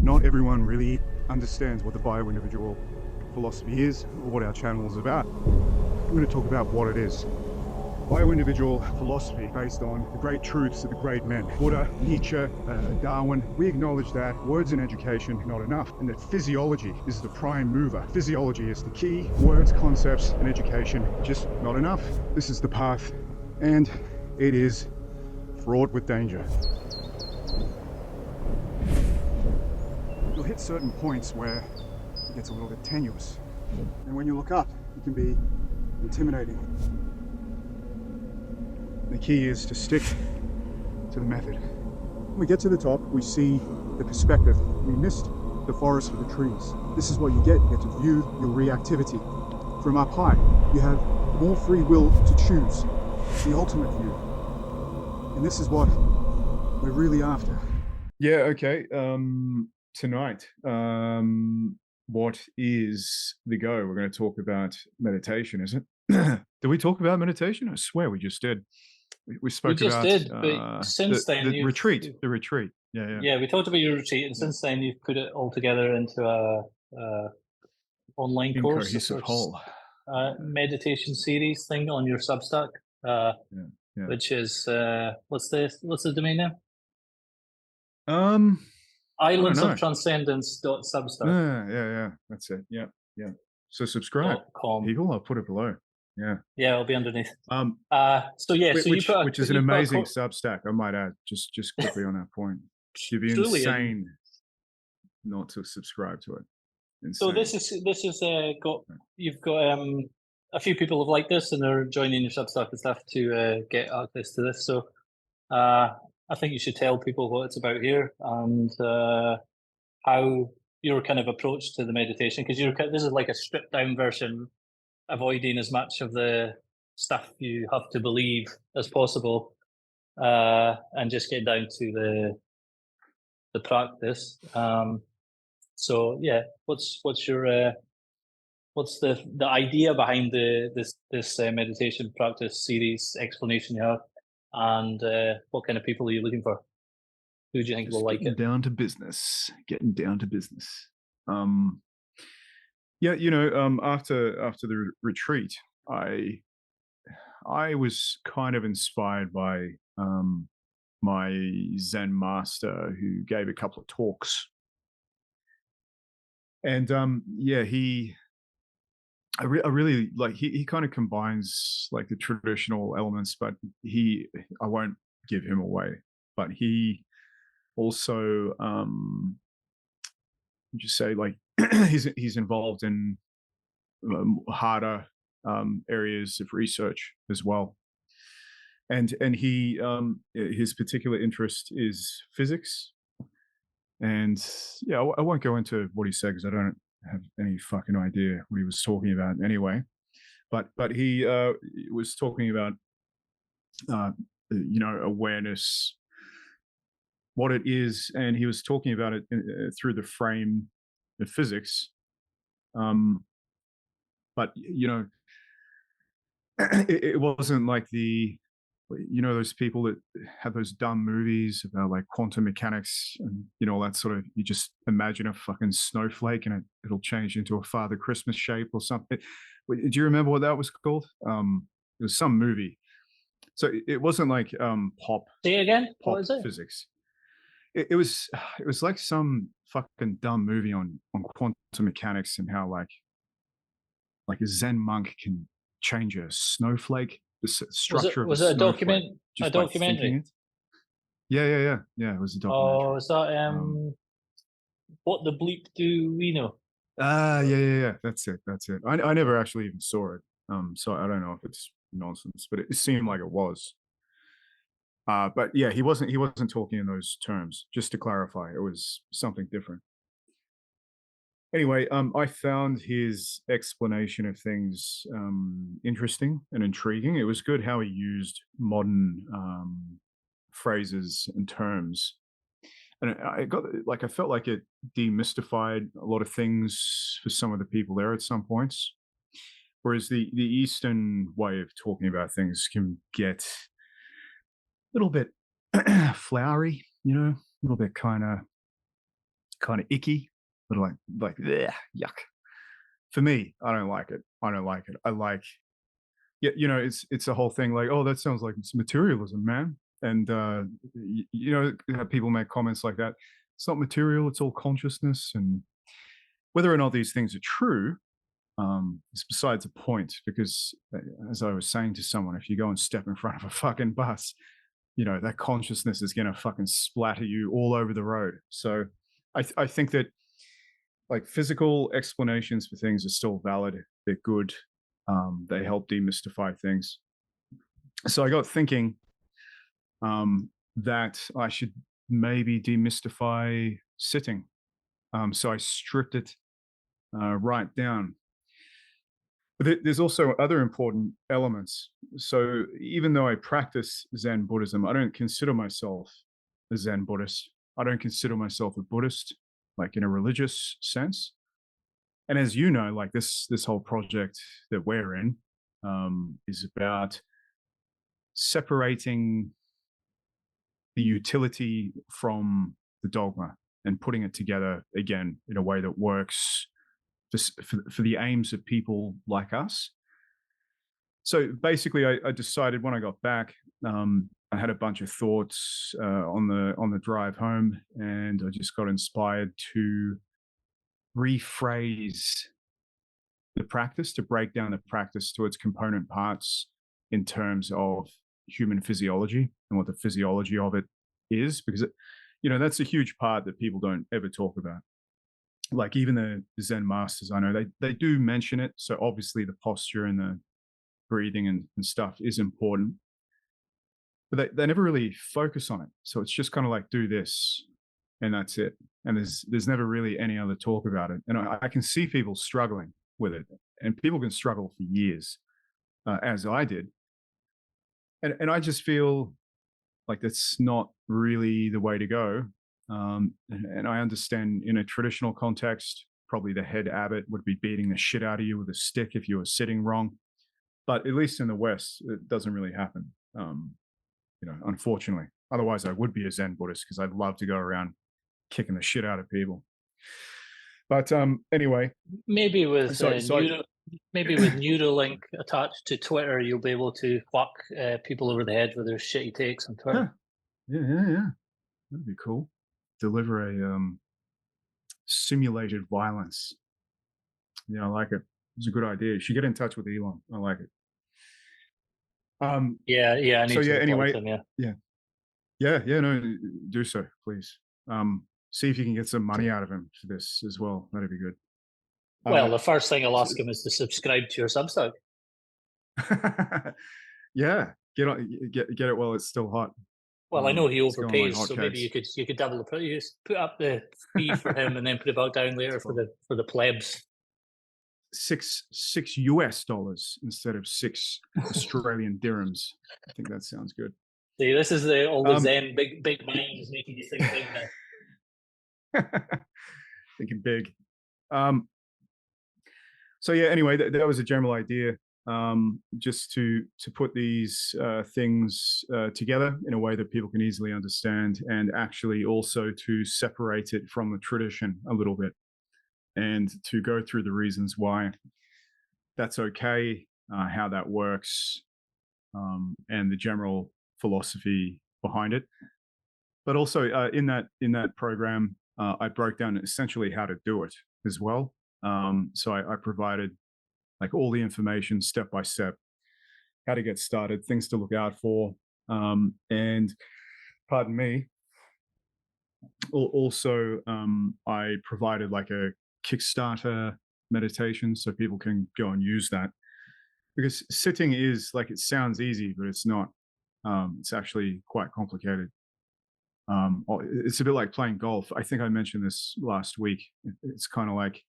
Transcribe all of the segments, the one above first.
Not everyone really understands what the bio-individual philosophy is or what our channel is about. I'm going to talk about what it is. Bio-individual philosophy based on the great truths of the great men. Buddha, Nietzsche, Darwin. We acknowledge that words in education are not enough and that physiology is the prime mover. Physiology is the key. Words, concepts, and education just not enough. This is the path, and it is fraught with danger. You'll hit certain points where it gets a little bit tenuous. And when you look up, it can be intimidating. The key is to stick to the method. When we get to the top, we see the perspective. We missed the forest for the trees. This is what you get. You get to view your reactivity. From up high, you have more free will to choose. It's the ultimate view. And this is what we're really after. Yeah, okay. Tonight, what is the go? We're going to talk about meditation, is it? Did we talk about meditation? I swear we just did. We spoke about but since then the retreat. The retreat. Yeah, we talked about your retreat, and since then you've put it all together into a online course, cohesive whole meditation series thing on your Substack, which is what's the domain name? Islands of Transcendence.substack. Yeah, that's it. Yeah. So subscribe, people. I'll put it below. Yeah, it'll be underneath. So which is an amazing Substack, I might add. Just quickly on that point, you'd be insane not to subscribe to it. Insane. So this is you've got a few people have liked this and they're joining your Substack and stuff to get access to this. So I think you should tell people what it's about here and how your kind of approach to the meditation, because this is like a stripped down version, avoiding as much of the stuff you have to believe as possible, and just get down to the practice. So yeah, what's the idea behind this meditation practice series explanation you have, and what kind of people are you looking for? Who do you think will like it? Getting down to business. Yeah, after the retreat, I was kind of inspired by my Zen master who gave a couple of talks, and I really like he kind of combines like the traditional elements, but I won't give him away, but he also just say like he's involved in harder areas of research as well, and he his particular interest is physics, and I won't go into what he said because I don't have any fucking idea what he was talking about anyway, but he was talking about awareness, what it is, and he was talking about it through the frame of physics. But it wasn't like those people that have those dumb movies about like quantum mechanics and all that sort of, you just imagine a fucking snowflake and it'll change into a Father Christmas shape or something. Do you remember what that was called? It was some movie. So it wasn't like pop. Say it again. Pop what is it? Physics. It was like some fucking dumb movie on quantum mechanics and how like a Zen monk can change a snowflake, the structure of a snowflake. Was it a documentary? Yeah. It was a documentary. Oh, is that What the Bleep Do We Know? Yeah. That's it. I never actually even saw it. So I don't know if it's nonsense, but it seemed like it was. But yeah, he wasn't talking in those terms. Just to clarify, it was something different. Anyway, I found his explanation of things interesting and intriguing. It was good how he used modern phrases and terms, and I felt like it demystified a lot of things for some of the people there at some points. Whereas the Eastern way of talking about things can get a little bit flowery, a little bit kind of kind of icky, but like bleh, yuck. For me, I don't like it. I don't like it. I like, yeah, you know, it's a whole thing like, oh, that sounds like it's materialism, man. And you know, people make comments like that. It's not material, it's all consciousness. And whether or not these things are true is besides the point, because as I was saying to someone, if you go and step in front of a fucking bus, you know, that consciousness is going to fucking splatter you all over the road. So I think that like physical explanations for things are still valid. They're good. They help demystify things. So I got thinking that I should maybe demystify sitting. So I stripped it right down. But there's also other important elements. So even though I practice Zen Buddhism, I don't consider myself a Zen Buddhist. I don't consider myself a Buddhist, like in a religious sense. And as you know, like this whole project that we're in is about separating the utility from the dogma and putting it together again in a way that works for the aims of people like us. So basically, I decided when I got back, I had a bunch of thoughts on the drive home, and I just got inspired to rephrase the practice, to break down the practice to its component parts in terms of human physiology and what the physiology of it is, because you know, that's a huge part that people don't ever talk about. Like even the Zen masters, I know they do mention it. So obviously the posture and the breathing and stuff is important, but they never really focus on it. So it's just kind of like, do this and that's it. And there's never really any other talk about it. And I can see people struggling with it, and people can struggle for years, as I did. And I just feel like that's not really the way to go. And I understand in a traditional context, probably the head abbot would be beating the shit out of you with a stick if you were sitting wrong. But at least in the West, it doesn't really happen, you know, unfortunately. Otherwise, I would be a Zen Buddhist because I'd love to go around kicking the shit out of people. But anyway, maybe with so maybe with Neuralink attached to Twitter, you'll be able to whack people over the head with their shitty takes on Twitter. yeah, that'd be cool. Deliver a simulated violence. Yeah, I like it. It's a good idea. You should get in touch with Elon. I like it. Yeah, I need so to yeah, reply anyway, to him, yeah, no, do so, please. See if you can get some money out of him for this as well. That'd be good. Well, the first thing I'll ask him is to subscribe to your Substack. Yeah, get it while it's still hot. Well, I know he it's going like overpays, so maybe hotcakes. you could double the price. You just put up the fee for him and then put it back down later for the plebs. $6 US instead of 6 Australian dirhams. I think that sounds good. See, this is all the Zen big mind is making you think big now. Thinking big. So yeah, anyway, that was a general idea, just to put these things together in a way that people can easily understand, and actually also to separate it from the tradition a little bit, and to go through the reasons why that's okay, how that works, and the general philosophy behind it. But also in that program, I broke down essentially how to do it as well. So I provided like all the information step by step, how to get started, things to look out for, and pardon me. Also, I provided like a Kickstarter meditation so people can go and use that, because sitting is like, it sounds easy, but it's not. It's actually quite complicated. It's a bit like playing golf. I think I mentioned this last week. It's kind of like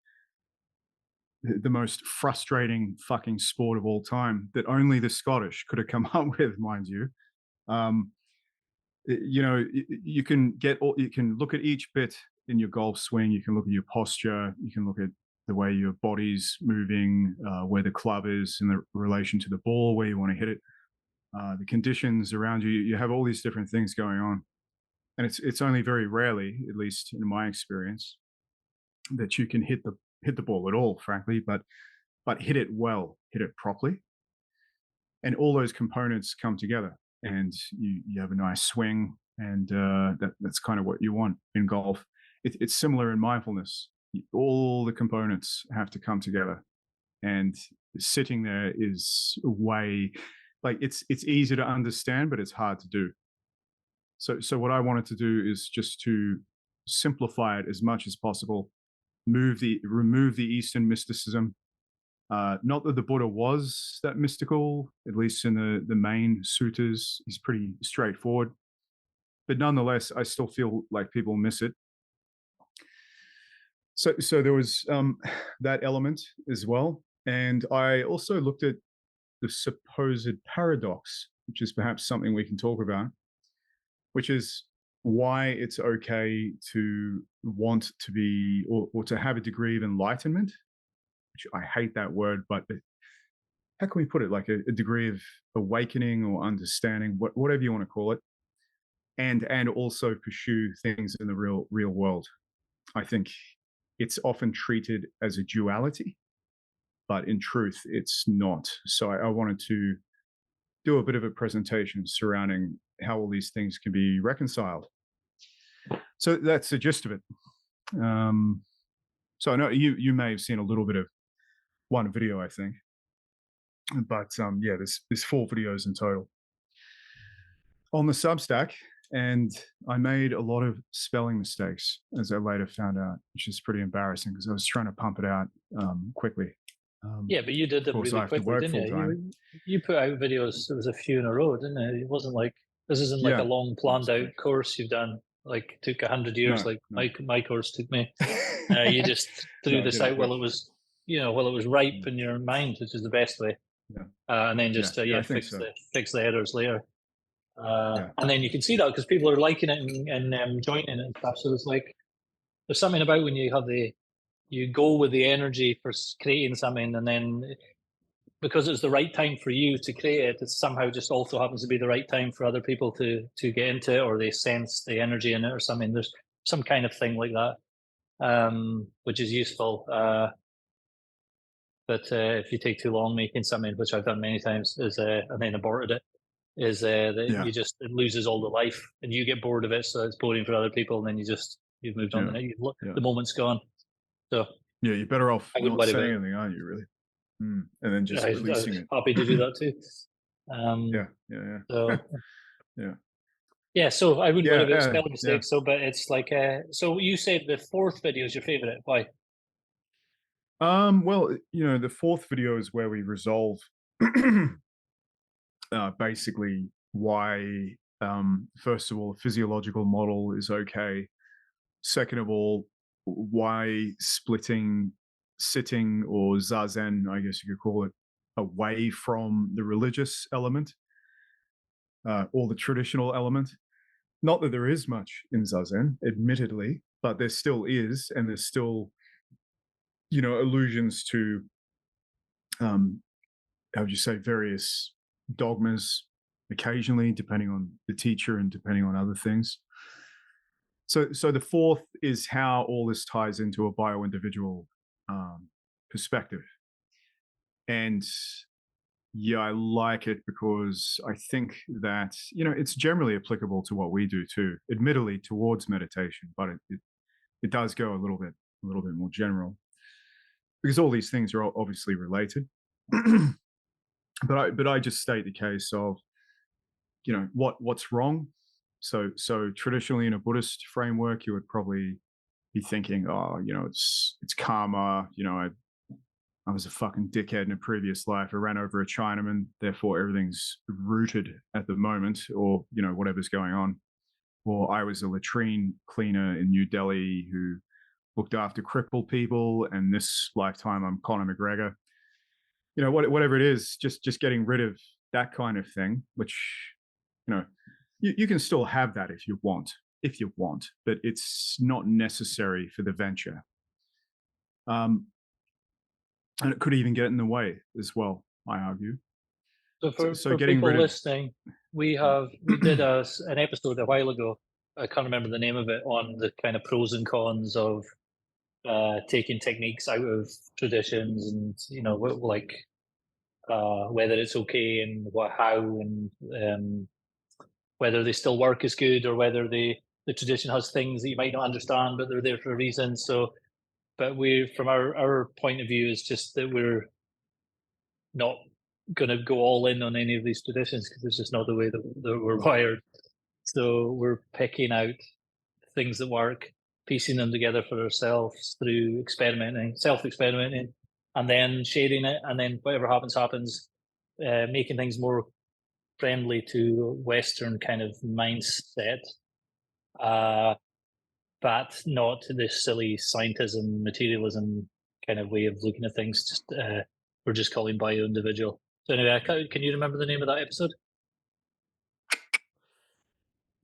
the most frustrating fucking sport of all time that only the Scottish could have come up with, mind you. You know, you can look at each bit in your golf swing. You can look at your posture. You can look at the way your body's moving, where the club is in the relation to the ball, where you want to hit it, the conditions around you. You have all these different things going on, and it's only very rarely, at least in my experience, that you can hit the ball at all, frankly, but hit it well, hit it properly, and all those components come together, and you have a nice swing, and that's kind of what you want in golf. It's similar in mindfulness. All the components have to come together, and sitting there is way, like, it's easy to understand, but it's hard to do. So what I wanted to do is just to simplify it as much as possible, remove the Eastern mysticism. Not that the Buddha was that mystical, at least in the main suttas. He's pretty straightforward, but nonetheless, I still feel like people miss it. So there was that element as well, and I also looked at the supposed paradox, which is perhaps something we can talk about, which is why it's okay to want to be, or to have a degree of enlightenment, which I hate that word, but how can we put it, like a degree of awakening or understanding, whatever you want to call it, and also pursue things in the real world. I think it's often treated as a duality, but in truth, it's not. So I wanted to do a bit of a presentation surrounding how all these things can be reconciled. So that's the gist of it. So I know you may have seen a little bit of one video, I think, but yeah, there's 4 videos in total on the Substack, and I made a lot of spelling mistakes, as I later found out, which is pretty embarrassing because I was trying to pump it out quickly. Yeah, but you did them really quickly, didn't you? You put out videos, there was a few in a row, didn't it? It wasn't like, this isn't like a long planned out course you've done, like took 100 years, my course took me. You just threw this out while it was, while it was ripe in your mind, which is the best way. And then just fix the headers later. And then you can see that because people are liking it and joining it and stuff. So it's like, there's something about when you have you go with the energy for creating something, and then because it's the right time for you to create it, it somehow just also happens to be the right time for other people to get into it, or they sense the energy in it or something. There's some kind of thing like that, which is useful. But if you take too long making something, which I've done many times, and then aborted it, that it loses all the life, and you get bored of it, so it's boring for other people, and then you've moved on. The moment's gone. So yeah, you're better off not saying anything, aren't you? Really, and then just releasing it. Happy to do that too. So, So I wouldn't worry about spelling mistakes. So, but it's like, so you said the 4th video is your favorite. Why? Well, the 4th video is where we resolve basically why, first of all, a physiological model is okay. Second of all, why sitting or zazen, I guess you could call it, away from the religious element or the traditional element. Not that there is much in zazen, admittedly, but there still is, and there's still, allusions to, how would you say, various dogmas occasionally, depending on the teacher and depending on other things. So the 4th is how all this ties into a bio-individual perspective. And I like it because I think that, it's generally applicable to what we do too, admittedly towards meditation, but it does go a little bit more general, because all these things are obviously related. But I just state the case of, what's wrong. So traditionally in a Buddhist framework, you would probably be thinking, it's karma. I was a fucking dickhead in a previous life. I ran over a Chinaman, therefore everything's rooted at the moment, or whatever's going on. Or I was a latrine cleaner in New Delhi who looked after crippled people, and this lifetime I'm Conor McGregor. Whatever it is, just getting rid of that kind of thing, which, you can still have that if you want, but it's not necessary for the venture. And it could even get in the way as well, I argue. So for people listening, we did an episode a while ago. I can't remember the name of it, on the kind of pros and cons of taking techniques out of traditions, and like whether it's okay and how, and whether they still work as good, or whether the tradition has things that you might not understand, but they're there for a reason. So, but from our point of view, is just that we're not going to go all in on any of these traditions, because it's just not the way that we're wired. So we're picking out things that work, piecing them together for ourselves through self-experimenting, and then sharing it, and then whatever happens, making things more friendly to Western kind of mindset, but not this silly scientism, materialism kind of way of looking at things. Just we're just calling bio-individual. So anyway, can you remember the name of that episode?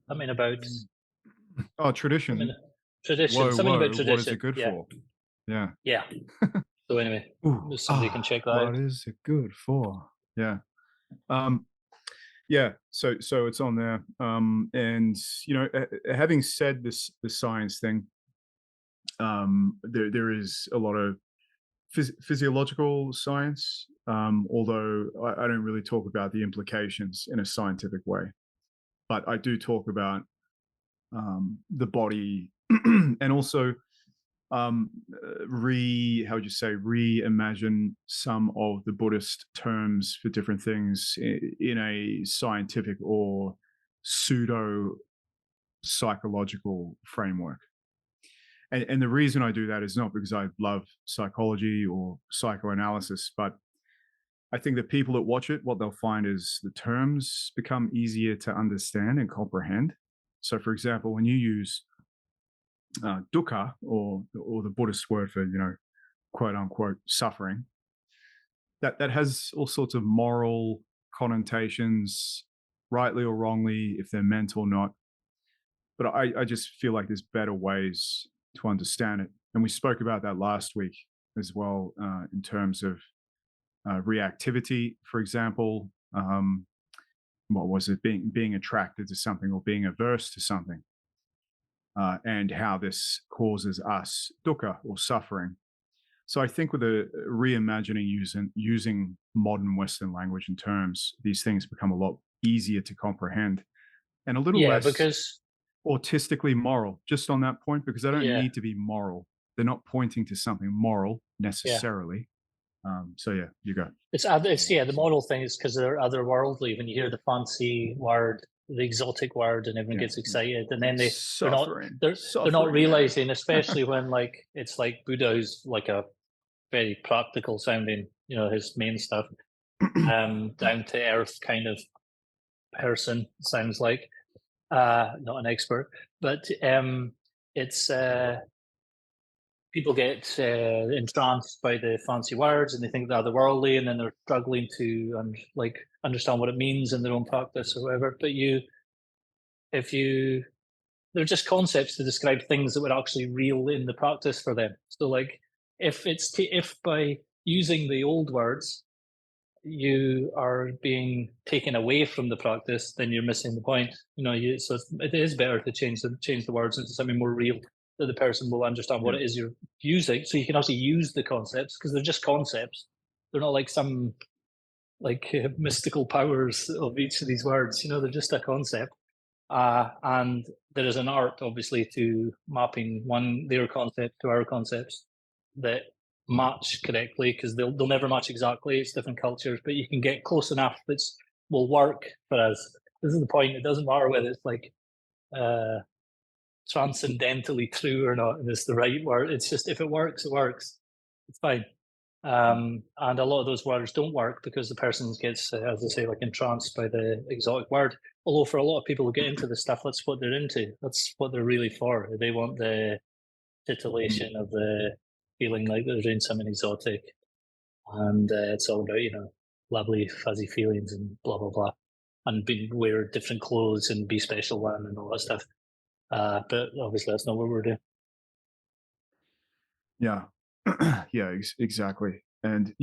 Something about tradition. Tradition. Something about tradition. What is it good for? Yeah. Yeah. So anyway, somebody can check that out. What is it good for? Yeah. Yeah. So it's on there. And having said this, the science thing, there is a lot of physiological science, although I don't really talk about the implications in a scientific way, but I do talk about the body and also reimagine some of the Buddhist terms for different things in a scientific or pseudo psychological framework. And the reason I do that is not because I love psychology or psychoanalysis, but I think that people that watch it, what they'll find is the terms become easier to understand and comprehend. So, for example, when you use dukkha, or the Buddhist word for, quote unquote, suffering, that has all sorts of moral connotations, rightly or wrongly, if they're meant or not. But I just feel like there's better ways to understand it. And we spoke about that last week as well, in terms of reactivity, for example. What was it? Being attracted to something or being averse to something. And how this causes us dukkha or suffering. So I think with a reimagining using modern Western language and terms, these things become a lot easier to comprehend and a little less because autistically moral, just on that point, because they don't need to be moral. They're not pointing to something moral necessarily. So yeah, you go. It's the moral thing is because they're otherworldly. When you hear the fancy word, the exotic word, and everyone gets excited, and then they're not realizing, especially when it's like Buddha, who's like a very practical sounding, his main stuff, down to earth kind of person, sounds like, not an expert, but it's people get entranced by the fancy words, and they think they're otherworldly, and then they're struggling to understand what it means in their own practice or whatever. But they're just concepts to describe things that were actually real in the practice for them. So if by using the old words you are being taken away from the practice, then you're missing the point. So it is better to change the words into something more real, that the person will understand what it is you're using, so you can actually use the concepts, because they're just concepts. They're not like some mystical powers of each of these words. They're just a concept. And there is an art, obviously, to mapping their concept to our concepts that match correctly, because they'll never match exactly. It's different cultures, but you can get close enough that will work for us. This is the point. It doesn't matter whether it's transcendentally true or not, and it's the right word. It's just, if it works, it works. It's fine. And a lot of those words don't work because the person gets, as I say, entranced by the exotic word. Although for a lot of people who get into this stuff, that's what they're into. That's what they're really for. They want the titillation of the feeling like they're doing something exotic, and it's all about lovely fuzzy feelings and blah blah blah, and wear different clothes and be special one and all that stuff. But obviously that's not what we're doing. Yeah. Yeah, exactly. And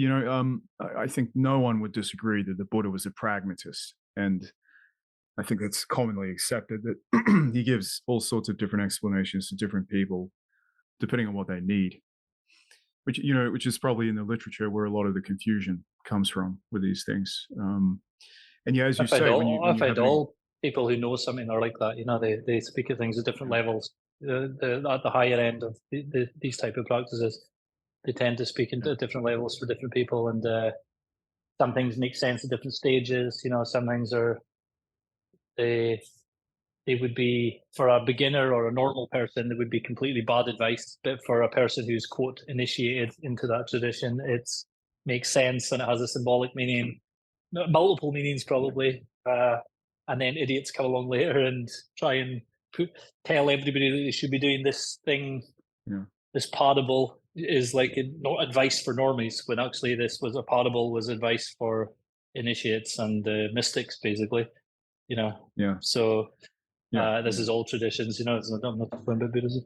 I think no one would disagree that the Buddha was a pragmatist, and I think that's commonly accepted, that he gives all sorts of different explanations to different people depending on what they need. which is probably in the literature where a lot of the confusion comes from with these things. And yeah, as you say, when I you're find having, all people who know something are like that. You know, they speak of things at different levels. At the higher end of these type of practices, they tend to speak into different levels for different people, and some things make sense at different stages. You know, some things are they they would be, for a beginner or a normal person, it would be completely bad advice. But for a person who's quote initiated into that tradition, it makes sense and it has a symbolic meaning, multiple meanings probably. And then idiots come along later and try and tell everybody that they should be doing this thing. yeah, This parable is like not advice for normies, when actually this was a parable, was advice for initiates and mystics, basically. You know, yeah, so yeah, this is all traditions. You know, it's not talking about Buddhism.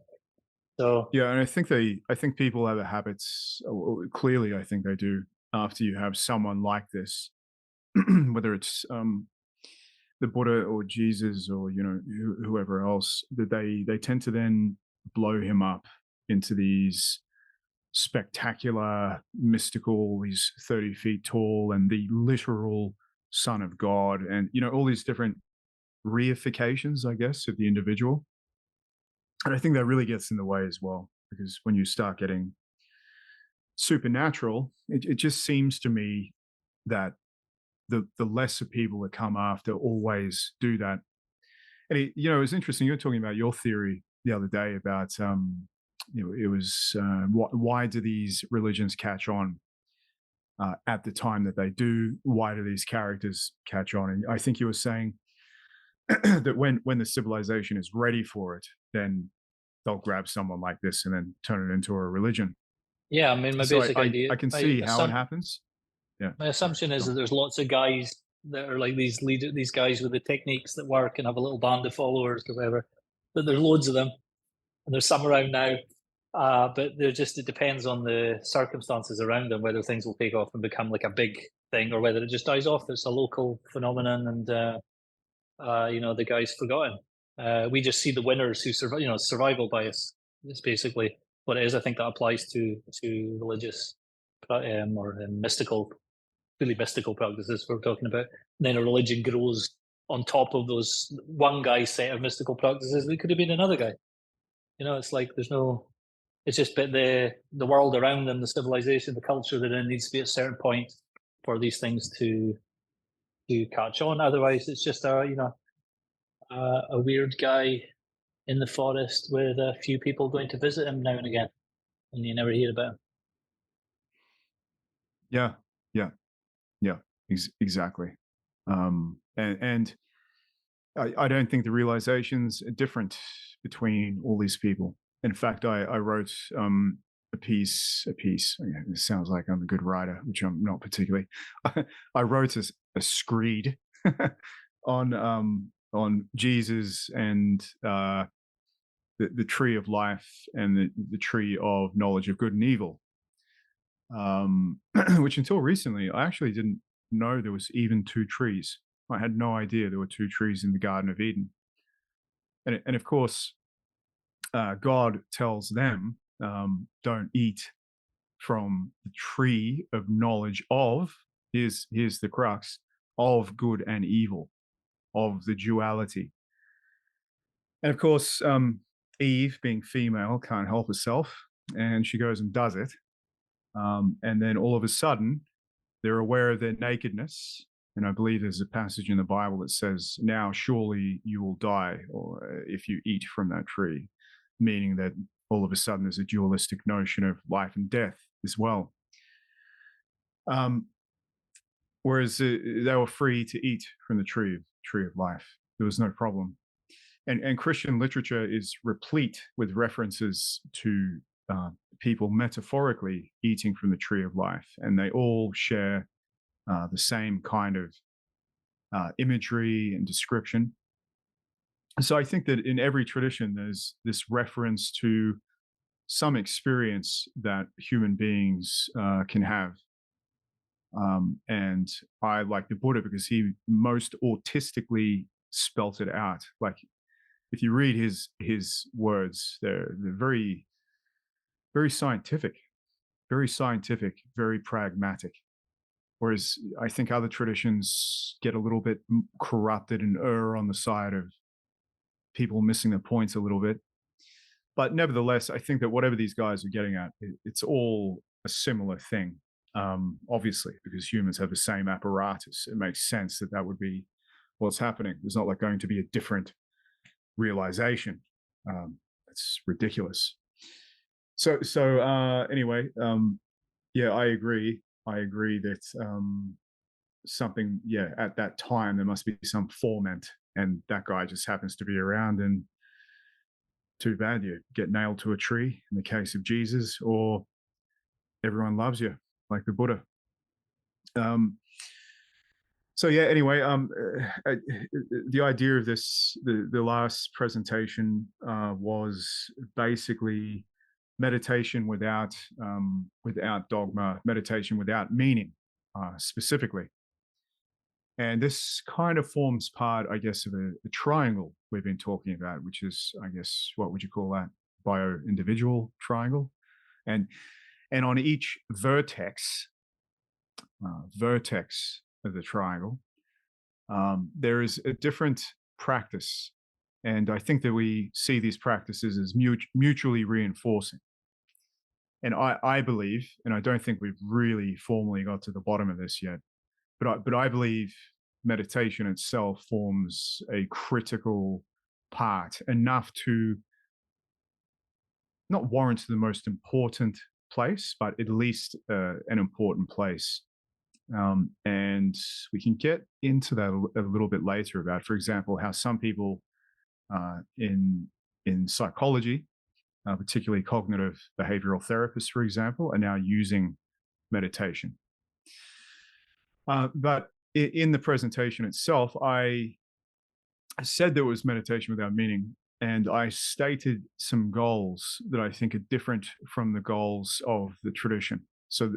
So yeah. And I think people have a habits. Clearly, I think they do. After you have someone like this, whether it's the Buddha or Jesus or whoever else, that they tend to then blow him up into these spectacular, mystical. He's 30 feet tall and the literal son of God, and all these different reifications, I guess, of the individual. And I think that really gets in the way as well, because when you start getting supernatural, it just seems to me that the lesser people that come after always do that. And it's interesting. You're talking about your theory the other day about it was why do these religions catch on at the time that they do? Why do these characters catch on? And I think you were saying that when the civilization is ready for it, then they'll grab someone like this and then turn it into a religion. yeah, I mean, my So basic idea, I can see how it happens. Yeah, my assumption is that there's lots of guys that are like these guys with the techniques that work and have a little band of followers or whatever. But there's loads of them, and there's some around now. But it depends on the circumstances around them, whether things will take off and become like a big thing, or whether it just dies off. It's a local phenomenon, and the guy's forgotten. We just see the winners who survive. Survival bias. It's basically what it is. I think that applies to religious or mystical, really mystical practices we're talking about. And then a religion grows on top of those one guy's set of mystical practices. It could have been another guy. It's like there's no. It's just but the world around them, the civilization, the culture they're in needs to be at a certain point for these things to catch on. Otherwise, it's just a weird guy in the forest with a few people going to visit him now and again, and you never hear about him. Yeah, yeah, yeah, exactly. And I don't think the realizations are different between all these people. In fact, I wrote a piece. It sounds like I'm a good writer, which I'm not particularly. I wrote a screed on Jesus and the tree of life and the tree of knowledge of good and evil, which until recently I actually didn't know there was even two trees. I had no idea there were two trees in the Garden of Eden. And of course, God tells them, don't eat from the tree of knowledge of, here's the crux, of good and evil, of the duality. And of course, Eve, being female, can't help herself, and she goes and does it. And then all of a sudden, they're aware of their nakedness. And I believe there's a passage in the Bible that says, now surely you will die, or if you eat from that tree, meaning that all of a sudden there's a dualistic notion of life and death as well. Whereas they were free to eat from the tree of life. There was no problem. And Christian literature is replete with references to people metaphorically eating from the tree of life. And they all share the same kind of imagery and description. So I think that in every tradition, there's this reference to some experience that human beings can have. And I like the Buddha because he most autistically spelt it out. Like if you read his words, they're very, very scientific. very scientific, very pragmatic. Whereas I think other traditions get a little bit corrupted and err on the side of people missing the points a little bit. But nevertheless, I think that whatever these guys are getting at, it's all a similar thing. Obviously, because humans have the same apparatus, it makes sense that that would be what's happening. There's not like going to be a different realization. It's ridiculous. So anyway, yeah, I agree. I agree that something, yeah, at that time there must be some torment, and that guy just happens to be around, and too bad, you get nailed to a tree in the case of Jesus, or everyone loves you like the Buddha. So yeah, anyway, the idea of this, the last presentation was basically meditation without dogma, meditation without meaning, specifically. And this kind of forms part, I guess, of a triangle we've been talking about, which is, I guess, what would you call that? Bio-individual triangle. And on each vertex of the triangle, there is a different practice. And I think that we see these practices as mutually reinforcing. And I believe, and I don't think we've really formally got to the bottom of this yet, but I believe meditation itself forms a critical part, enough to not warrant the most important place, but at least an important place. And we can get into that a little bit later about, for example, how some people in psychology, particularly cognitive behavioral therapists, for example, are now using meditation. But in the presentation itself, I said there was meditation without meaning, and I stated some goals that I think are different from the goals of the tradition. So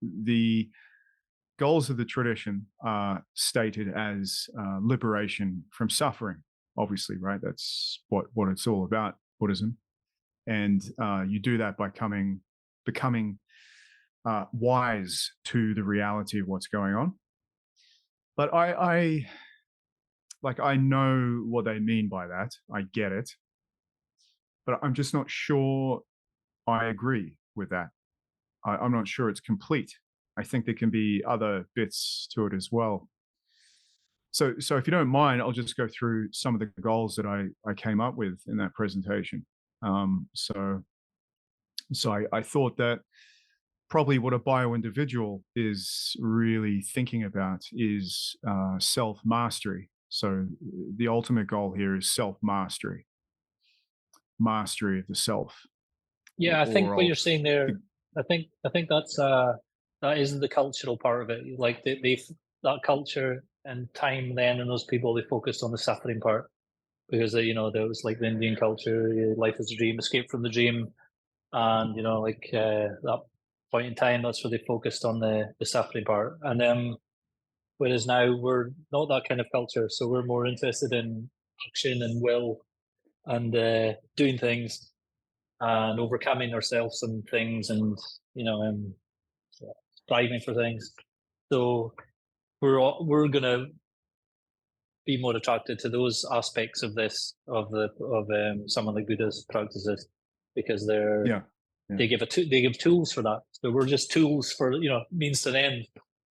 the goals of the tradition are stated as liberation from suffering, obviously, right? That's what it's all about, Buddhism. And you do that by becoming wise to the reality of what's going on. But I know what they mean by that. I get it. But I'm just not sure I agree with that. I'm not sure it's complete. I think there can be other bits to it as well. So if you don't mind, I'll just go through some of the goals that I came up with in that presentation. So I thought that probably what a bio-individual is really thinking about is self-mastery. So the ultimate goal here is self-mastery, mastery of the self. Yeah, I think what you're saying there, I think that's that is the cultural part of it. Like they that culture and time then, and those people, they focused on the suffering part, because there was like the Indian culture, life is a dream, escape from the dream, and like that point in time, that's where they focused on the suffering part. And whereas now we're not that kind of culture, so we're more interested in action and will, and doing things and overcoming ourselves and things, and striving for things. So we're gonna be more attracted to those aspects of this, of some of the Buddha's practices, because they give tools for that. So we're just tools for means to an end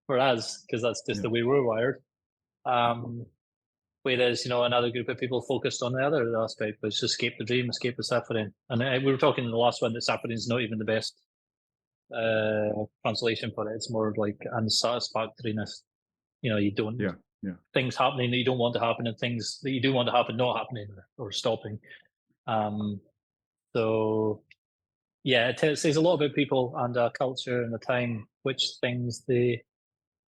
for us, because that's just the way we're wired. Whereas another group of people focused on the other aspect, which is escape the dream, escape the suffering. And we were talking in the last one that suffering is not even the best translation for it. It's more like unsatisfactoriness. You don't things happening that you don't want to happen, and things that you do want to happen not happening or stopping. So yeah, it says a lot about people and culture and the time, which things they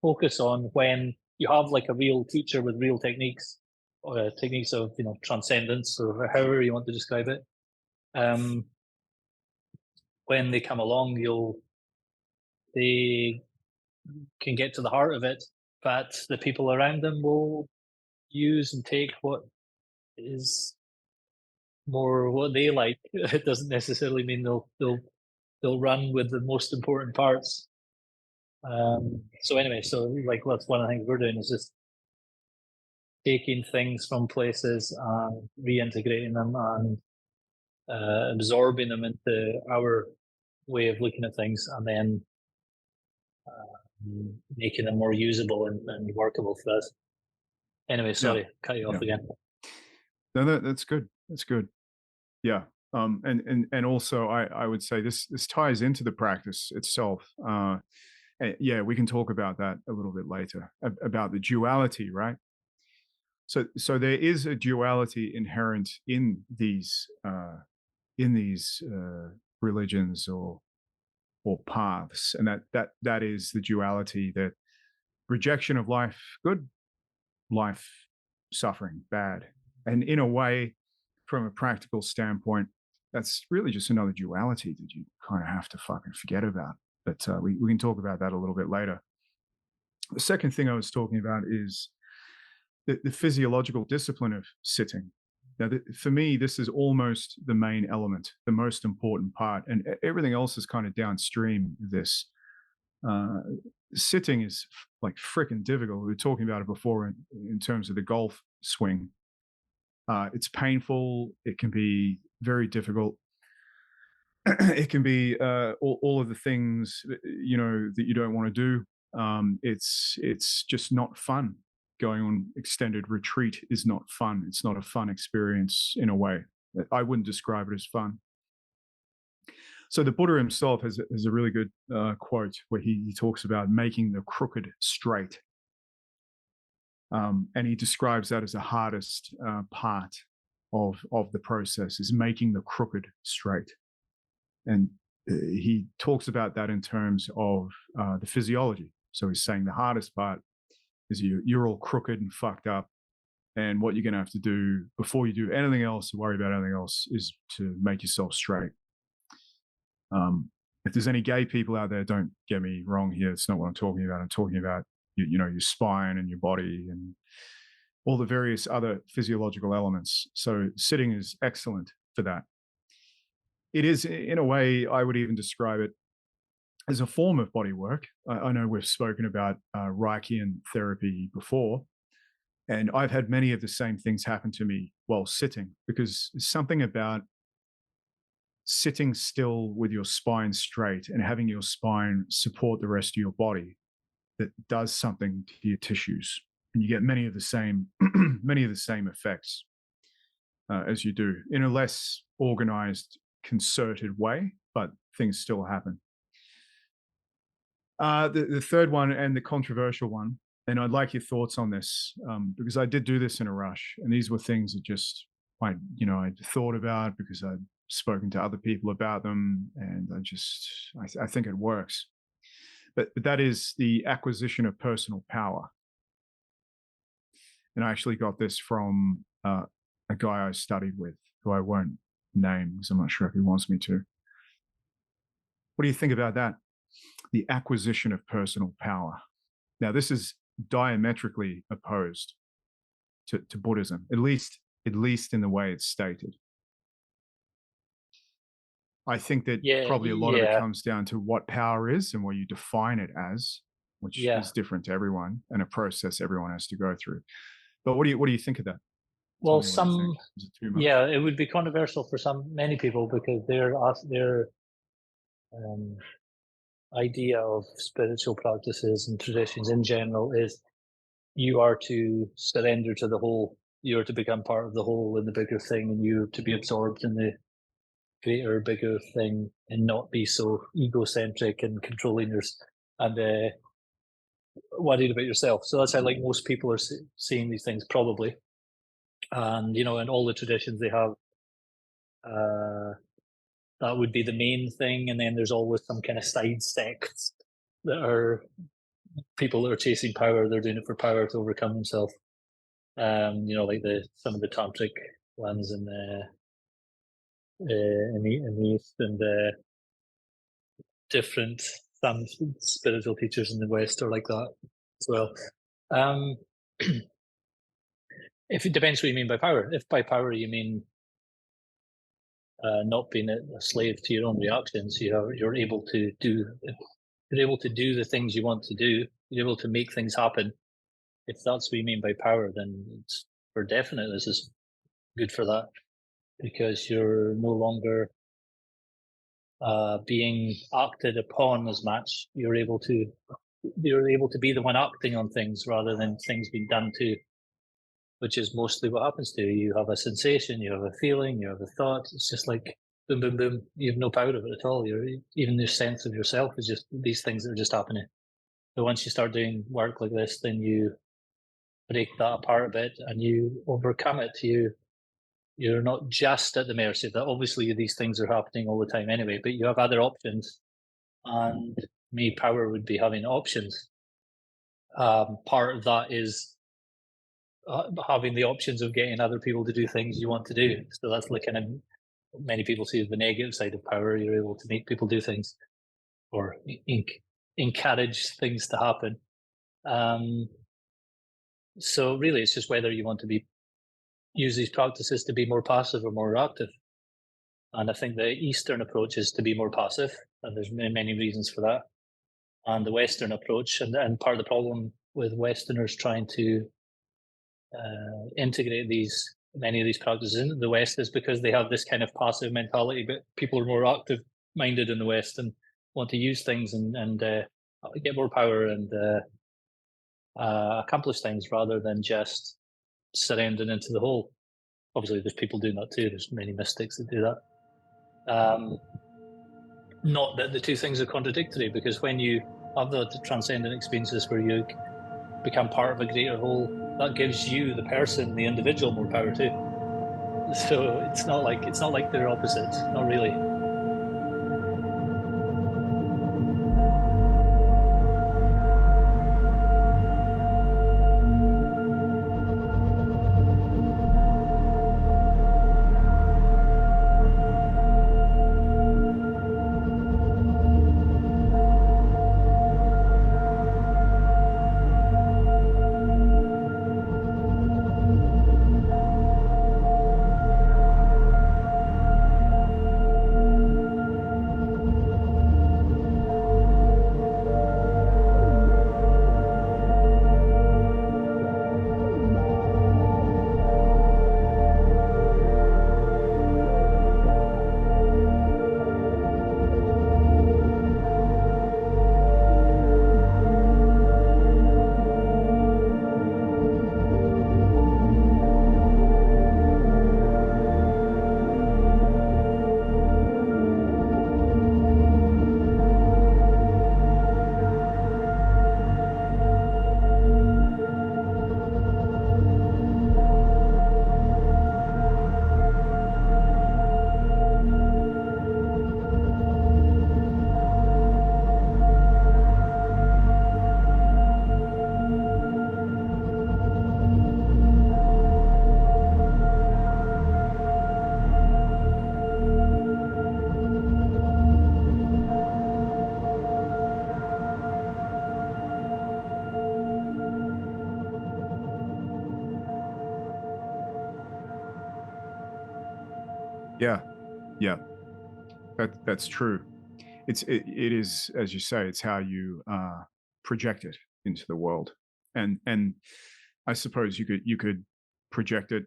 focus on when you have like a real teacher with real techniques, or techniques of transcendence, or however you want to describe it. When they come along, they can get to the heart of it, but the people around them will use and take what is more what they like. It doesn't necessarily mean they'll they'll run with the most important parts. So anyway, so like that's one of the things we're doing is just taking things from places and reintegrating them and absorbing them into our way of looking at things, and then making them more usable and workable for us. Anyway, sorry, cut you off again. No, that's good. That's good. Yeah. And also I would say this ties into the practice itself. Yeah, we can talk about that a little bit later, about the duality, right? So there is a duality inherent in these religions or paths, and that is the duality, that rejection of life good, life suffering bad. And in a way, from a practical standpoint, that's really just another duality that you kind of have to fucking forget about. But we can talk about that a little bit later. The second thing I was talking about is the physiological discipline of sitting. Now, for me, this is almost the main element, the most important part, and everything else is kind of downstream of this. Sitting is like freaking difficult. We were talking about it before in terms of the golf swing. It's painful. It can be very difficult. It can be all of the things that you don't want to do. It's just not fun. Going on extended retreat is not fun. It's not a fun experience in a way. I wouldn't describe it as fun. So the Buddha himself has a really good quote where he talks about making the crooked straight. And he describes that as the hardest part of the process, is making the crooked straight. And he talks about that in terms of the physiology. So he's saying the hardest part is you're all crooked and fucked up. And what you're going to have to do before you do anything else, worry about anything else, is to make yourself straight. If there's any gay people out there, don't get me wrong here. It's not what I'm talking about. I'm talking about your spine and your body and all the various other physiological elements. So sitting is excellent for that. It is, in a way, I would even describe it as a form of body work. I know we've spoken about Reichian therapy before, and I've had many of the same things happen to me while sitting, because there's something about sitting still with your spine straight and having your spine support the rest of your body that does something to your tissues, and you get many of the same effects as you do in a less organized, concerted way, but things still happen. The third one, and the controversial one, and I'd like your thoughts on this, because I did do this in a rush, and these were things that just I thought about because I'd spoken to other people about them, and I think it works. But that is the acquisition of personal power. And I actually got this from a guy I studied with, who I won't name because I'm not sure if he wants me to. What do you think about that? The acquisition of personal power. Now, this is diametrically opposed to Buddhism, at least in the way it's stated. I think that probably a lot of it comes down to what power is and what you define it as, which is different to everyone, and a process everyone has to go through. But what do you think of that? Well, it would be controversial for many people, because their idea of spiritual practices and traditions in general is you are to surrender to the whole. You are to become part of the whole in the bigger thing, and you are to be absorbed in the greater, bigger thing, and not be so egocentric and controlling and worried about yourself. So that's how most people are seeing these things, probably. And in all the traditions they have, that would be the main thing. And then there's always some kind of side sects that are people that are chasing power. They're doing it for power to overcome themselves. Like some of the tantric ones in the East, and different some spiritual teachers in the West are like that as well. If it depends what you mean by power. If by power you mean not being a slave to your own reactions. You're able to do the things you want to do. You're able to make things happen. If that's what you mean by power, then it's for definite. This is good for that, because you're no longer being acted upon as much. You're able to be the one acting on things rather than things being done to, which is mostly what happens to you. You have a sensation, you have a feeling, you have a thought. It's just like boom, boom, boom. You have no power over it at all. Even your sense of yourself is just these things that are just happening. But once you start doing work like this, then you break that apart a bit and you overcome it. You're not just at the mercy of that. Obviously, these things are happening all the time anyway, but you have other options. And me, power would be having options. Part of that is having the options of getting other people to do things you want to do. So that's like kind of, many people see as the negative side of power. You're able to make people do things or encourage things to happen. So really, it's just whether you want to use these practices to be more passive or more active. And I think the Eastern approach is to be more passive, and there's many reasons for that. And the Western approach, and part of the problem with Westerners trying to integrate many of these practices into the West is because they have this kind of passive mentality, but people are more active minded in the West and want to use things and get more power and accomplish things rather than just surrendering into the whole. Obviously, there's people doing that too. There's many mystics that do that. Not that the two things are contradictory, because when you have the transcendent experiences where you become part of a greater whole, that gives you, the person, the individual, more power too. So it's not like they're opposites, not really. Yeah, that's true. It is, as you say, it's how you project it into the world, and I suppose you could project it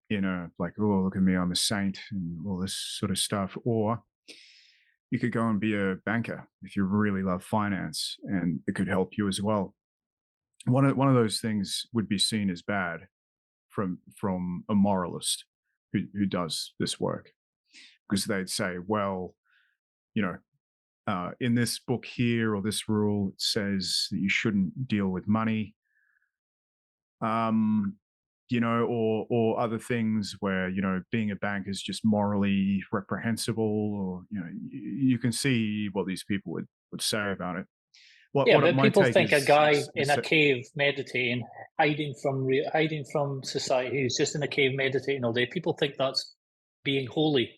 in a like, oh, look at me, I'm a saint, and all this sort of stuff, or you could go and be a banker if you really love finance, and it could help you as well. One of those things would be seen as bad from a moralist who does this work, because they'd say, well, you know, in this book here or this rule, it says that you shouldn't deal with money, you know, or other things where, you know, being a bank is just morally reprehensible, or, you know, you can see what these people would say about it. Yeah, but people think a guy in a cave meditating, hiding from society, who's just in a cave meditating all day, people think that's being holy.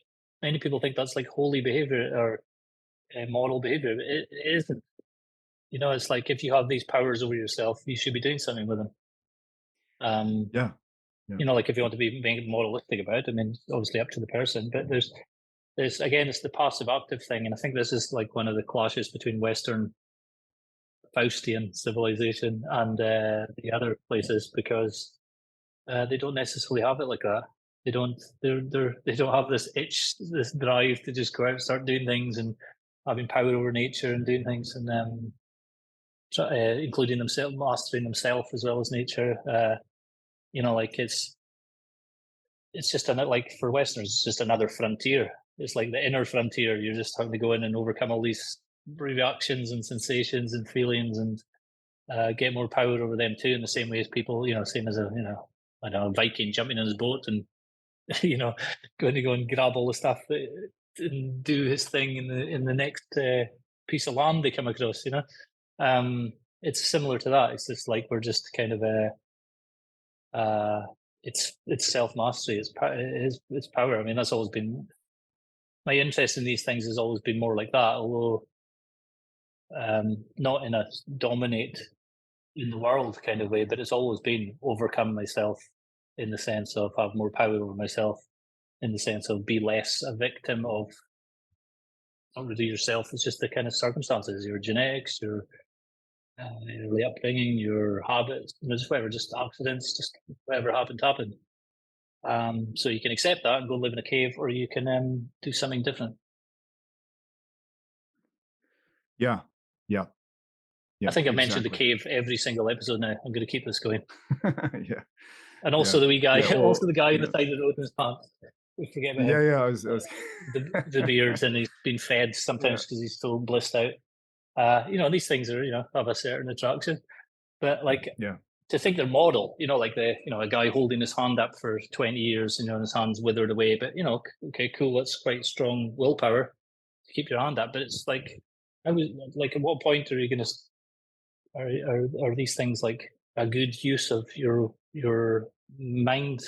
Many people think that's like holy behavior or moral behavior. It isn't. You know, it's like if you have these powers over yourself, you should be doing something with them. Yeah. You know, like if you want to be being moralistic about it, I mean, it's obviously up to the person, but there's it's the passive active thing, and I think this is like one of the clashes between Western Faustian civilization and the other places, because they don't necessarily have it like that. They don't. They don't have this itch, this drive to just go out and start doing things and having power over nature and doing things, and including themselves, mastering themselves as well as nature. Like it's just like for Westerners, it's just another frontier. It's like the inner frontier. You're just having to go in and overcome all these reactions and sensations and feelings and get more power over them too, in the same way as people, same as I don't know, a Viking jumping in his boat and going to go and grab all the stuff and do his thing in the next piece of land they come across. It's similar to that. It's just like we're just kind of it's self mastery. It's power. I mean, that's always been my interest in these things. Has always been more like that, although not in a dominate in the world kind of way, but it's always been overcome myself, in the sense of have more power over myself, in the sense of be less a victim of not really yourself. It's just the kind of circumstances, your genetics, your early upbringing, your habits, just whatever, just accidents, just whatever happened. So you can accept that and go live in a cave, or you can do something different. Yeah. I think I've mentioned the cave every single episode now. I'm going to keep this going. Yeah. And also the wee guy, also the guy on the yeah. side of the road in his pants. We forget about him. Yeah. I was the beard, and he's been fed sometimes because he's still blissed out. These things are, have a certain attraction, but like, to think they're model, like a guy holding his hand up for 20 years, and his hand's withered away, but okay, cool, that's quite strong willpower to keep your hand up. But it's like, I was like, at what point are you going to? Are these things like a good use of your mind?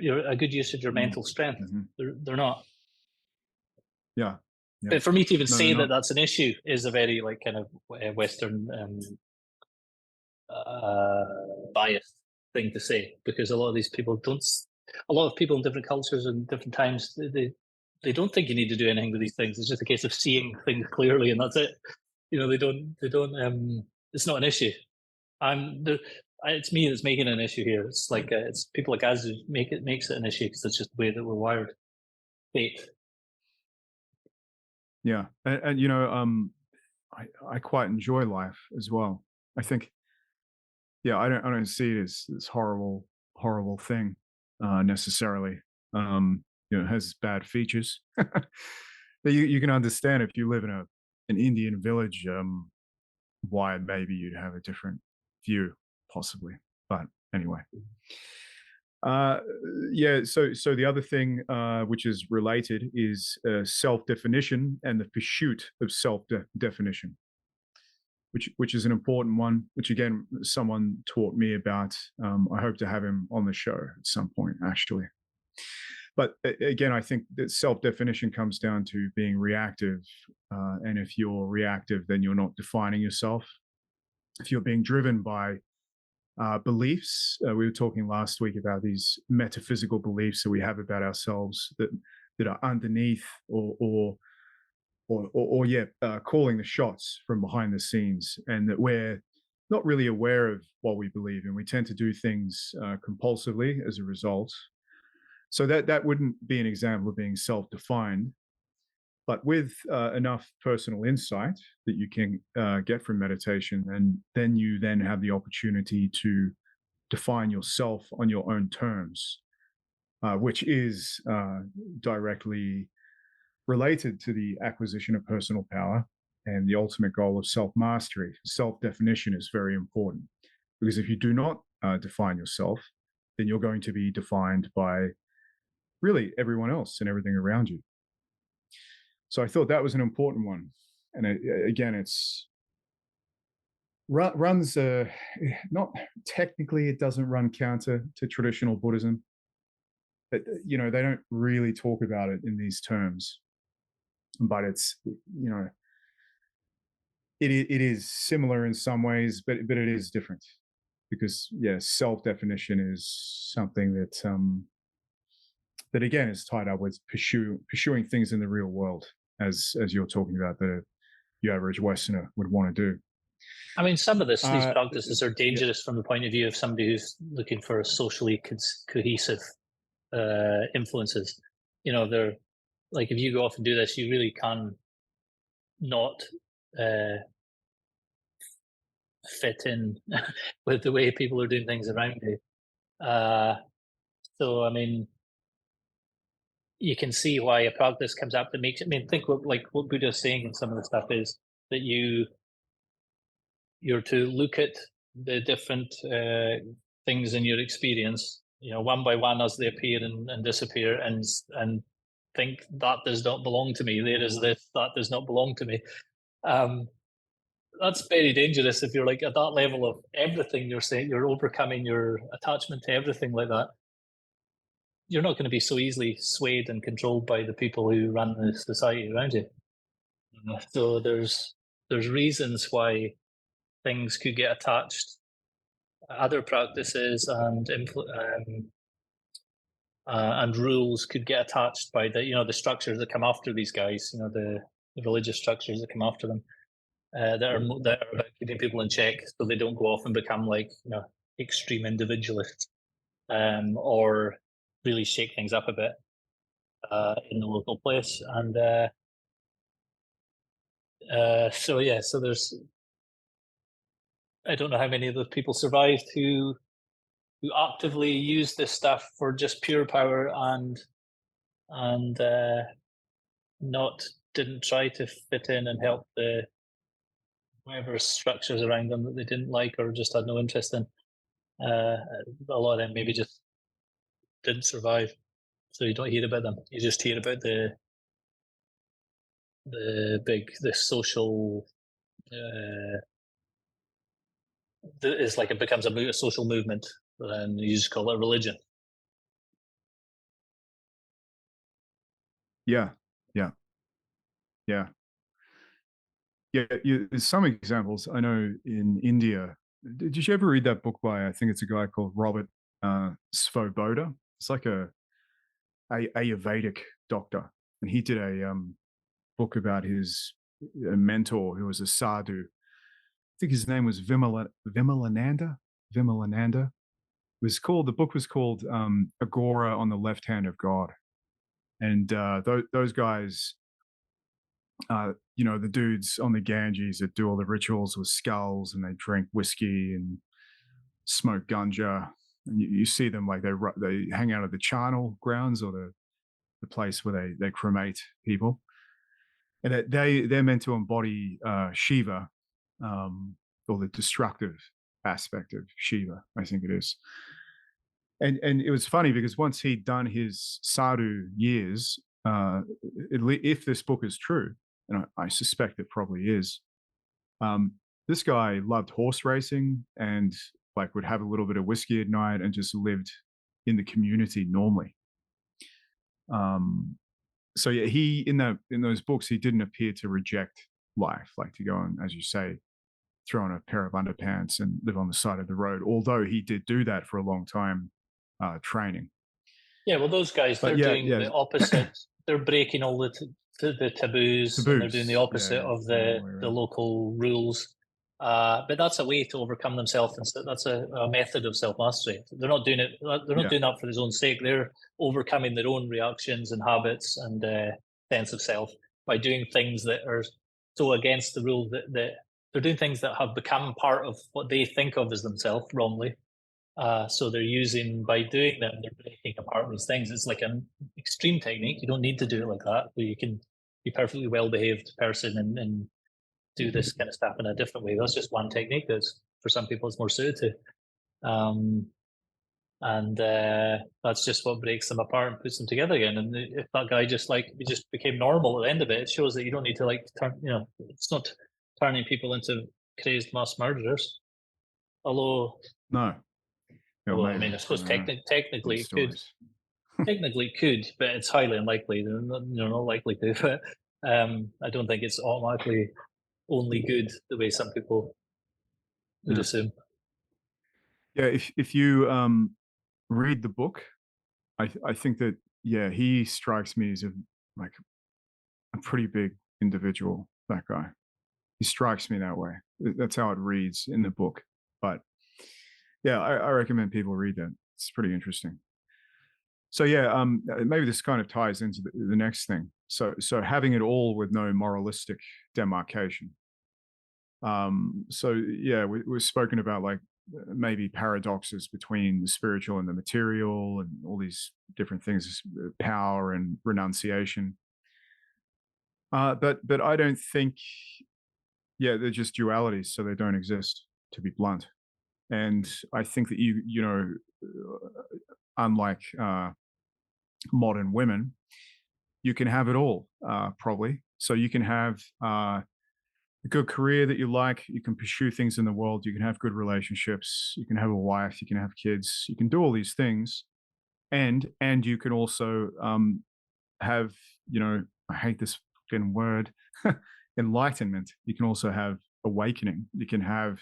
A good use of your mental strength? Mm-hmm. They're not. Yeah. But for me to even say that that's an issue is a very like kind of Western biased thing to say, because a lot of these people don't. A lot of people in different cultures and different times, they don't think you need to do anything with these things. It's just a case of seeing things clearly, and that's it. They don't. It's not an issue. It's me that's making an issue here. It's like it's people like us who makes it an issue, because it's just the way that we're wired. Fate. Yeah, and I quite enjoy life as well. I think, I don't see it as this horrible thing necessarily. It has bad features. But you can understand if you live in an Indian village, why maybe you'd have a different view, possibly. But anyway. So the other thing which is related is self-definition and the pursuit of self-definition, which is an important one, which again someone taught me about. I hope to have him on the show at some point, actually. But again, I think that self-definition comes down to being reactive, and if you're reactive, then you're not defining yourself. If you're being driven by beliefs, we were talking last week about these metaphysical beliefs that we have about ourselves that are underneath or calling the shots from behind the scenes, and that we're not really aware of what we believe, and we tend to do things compulsively as a result. So that wouldn't be an example of being self-defined. But with enough personal insight that you can get from meditation, and then you have the opportunity to define yourself on your own terms, which is directly related to the acquisition of personal power and the ultimate goal of self-mastery. Self-definition is very important, because if you do not define yourself, then you're going to be defined by really everyone else and everything around you. So I thought that was an important one. And again, it's runs not technically, it doesn't run counter to traditional Buddhism, but they don't really talk about it in these terms. But it's it is similar in some ways, but it is different, because self-definition is something that that again is tied up with pursuing things in the real world, as you're talking about, that the average Westerner would want to do. I mean, some of these practices are Yeah. dangerous from the point of view of somebody who's looking for socially cohesive influences. You know, they're like, if you go off and do this, you really can not fit in with the way people are doing things around you. So, I mean, you can see why a practice comes up that makes it. I mean, think what Buddha's saying in some of the stuff is that you're to look at the different things in your experience, you know, one by one as they appear and disappear, and think that does not belong to me. There is this that does not belong to me. That's very dangerous if you're like at that level of everything. You're saying you're overcoming your attachment to everything like that. You're not going to be so easily swayed and controlled by the people who run the society around you. So there's reasons why things could get attached, other practices and rules could get attached by the structures that come after these guys, the religious structures that come after them, that are about keeping people in check so they don't go off and become like extreme individualists, or really shake things up a bit in the local place. And so there's, I don't know how many of those people survived who actively use this stuff for just pure power and didn't try to fit in and help the whatever structures around them that they didn't like or just had no interest in. A lot of them maybe just didn't survive, so you don't hear about them. You just hear about the social. It's like it becomes a social movement, and you just call it religion. Yeah. There's some examples I know in India. Did you ever read that book by, I think it's a guy called Robert Svoboda? It's like a Ayurvedic doctor, and he did a book about his mentor who was a sadhu. I think his name was Vimalananda. The book was called Agora on the Left Hand of God. And those guys, the dudes on the Ganges that do all the rituals with skulls, and they drink whiskey and smoke ganja. And you see them like they hang out at the charnel grounds, or the place where they cremate people. And they're meant to embody Shiva, or the destructive aspect of Shiva, I think it is. And it was funny because once he'd done his sadhu years, if this book is true, and I suspect it probably is, this guy loved horse racing and like would have a little bit of whiskey at night and just lived in the community normally. So yeah, he in those books, he didn't appear to reject life, like to go and, as you say, throw on a pair of underpants and live on the side of the road. Although he did do that for a long time, training. Yeah, well, those guys, they're doing the opposite. They're breaking all the taboos, and they're doing the opposite of the local rules. But that's a way to overcome themselves, and that's a method of self-mastery. They're not doing it. They're not doing that for his own sake. They're overcoming their own reactions and habits and sense of self by doing things that are so against the rule that they're doing things that have become part of what they think of as themselves wrongly. So they're using, by doing them, they're breaking apart these things. It's like an extreme technique. You don't need to do it like that. But you can be perfectly well-behaved person and do this kind of stuff in a different way. That's just one technique that's, for some people, it's more suited to. And that's just what breaks them apart and puts them together again. And if that guy just became normal at the end of it, it shows that you don't need to turn, it's not turning people into crazed mass murderers. Although no. Well, I mean, I suppose technically it could. Technically it could, but it's highly unlikely. They're not likely to. But I don't think it's automatically only good the way some people would assume. Yeah, if you read the book, I think that yeah, he strikes me as like a pretty big individual. That guy, he strikes me that way. That's how it reads in the book. But yeah, I recommend people read that. It's pretty interesting. So yeah, maybe this kind of ties into the next thing. So having it all with no moralistic demarcation. So yeah, we've spoken about like maybe paradoxes between the spiritual and the material, and all these different things, power and renunciation. But I don't think, yeah, they're just dualities, so they don't exist, to be blunt. And I think that you know, unlike modern women, you can have it all, probably. So you can have a good career that you like. You can pursue things in the world. You can have good relationships. You can have a wife. You can have kids. You can do all these things, and you can also have, you know, I hate this fucking word, enlightenment. You can also have awakening. You can have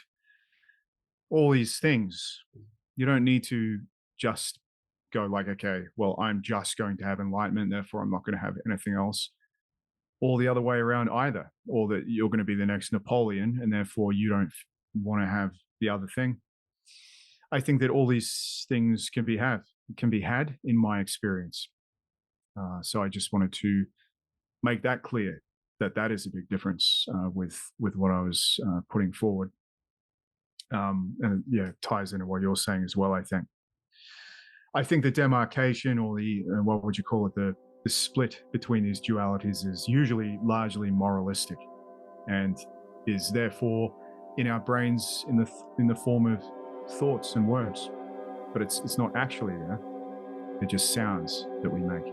all these things. You don't need to just go like, okay, well, I'm just going to have enlightenment, therefore I'm not going to have anything else, or the other way around either, or that you're going to be the next Napoleon and therefore you don't want to have the other thing. I think that all these things can be had in my experience. So I just wanted to make that clear, that that is a big difference with what I was putting forward. And yeah, ties into what you're saying as well. I think the demarcation, or the what would you call it, the split between these dualities is usually largely moralistic, and is therefore in our brains in the form of thoughts and words, but it's not actually there. They're just sounds that we make.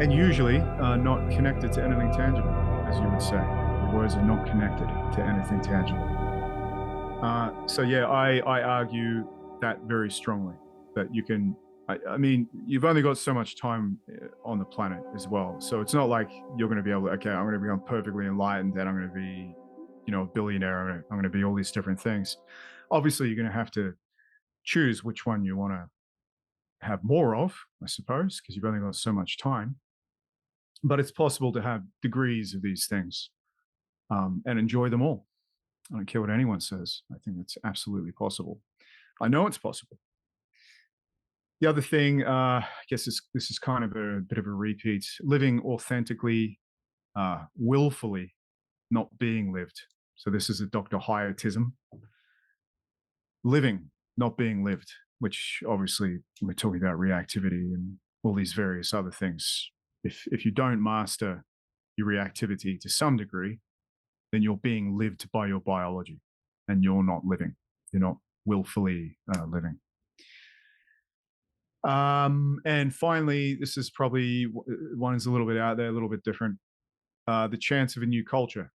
and usually not connected to anything tangible, as you would say. The words are not connected to anything tangible. So yeah, I argue that very strongly, that you can, I mean, you've only got so much time on the planet as well. So it's not like you're going to be able to, okay, I'm going to become perfectly enlightened, then I'm going to be, you know, a billionaire, I'm going to be all these different things. Obviously, you're going to have to choose which one you want to have more of, I suppose, because you've only got so much time. But it's possible to have degrees of these things and enjoy them all. I don't care what anyone says. I think it's absolutely possible. I know it's possible. The other thing, I guess this is kind of a bit of a repeat, living authentically, willfully, not being lived. So this is a Dr. Hyatism. Living, not being lived, which obviously we're talking about reactivity and all these various other things. If you don't master your reactivity to some degree, then you're being lived by your biology and you're not living. You're not willfully living. And finally, this is probably one is a little bit out there, a little bit different. The chance of a new culture.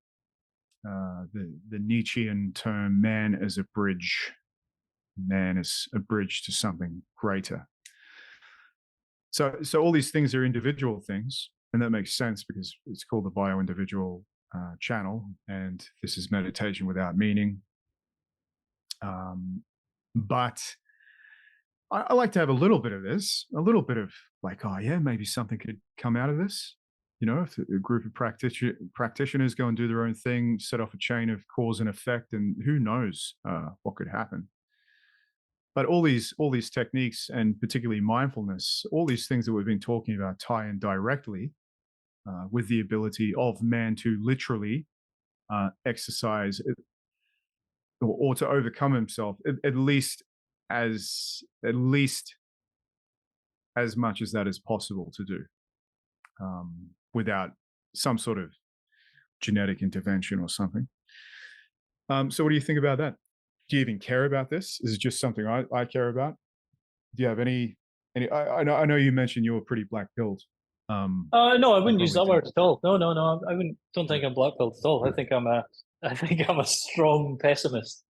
The Nietzschean term, man as a bridge. Man is a bridge to something greater. So all these things are individual things, and that makes sense because it's called the bio-individual channel, and this is meditation without meaning. But I like to have a little bit of this, a little bit of like, oh yeah, maybe something could come out of this. You know, if a group of practitioners go and do their own thing, set off a chain of cause and effect, and who knows what could happen. But all these techniques, and particularly mindfulness, all these things that we've been talking about tie in directly with the ability of man to literally exercise or to overcome himself, at least as much as that is possible to do without some sort of genetic intervention or something. So what do you think about that? Do you even care about this? Is it just something I care about? Do you have any? I know you mentioned you were pretty black-pilled. No, I wouldn't use that probably word at all. No, I wouldn't. Don't think I'm black-pilled at all. I think I'm a strong pessimist.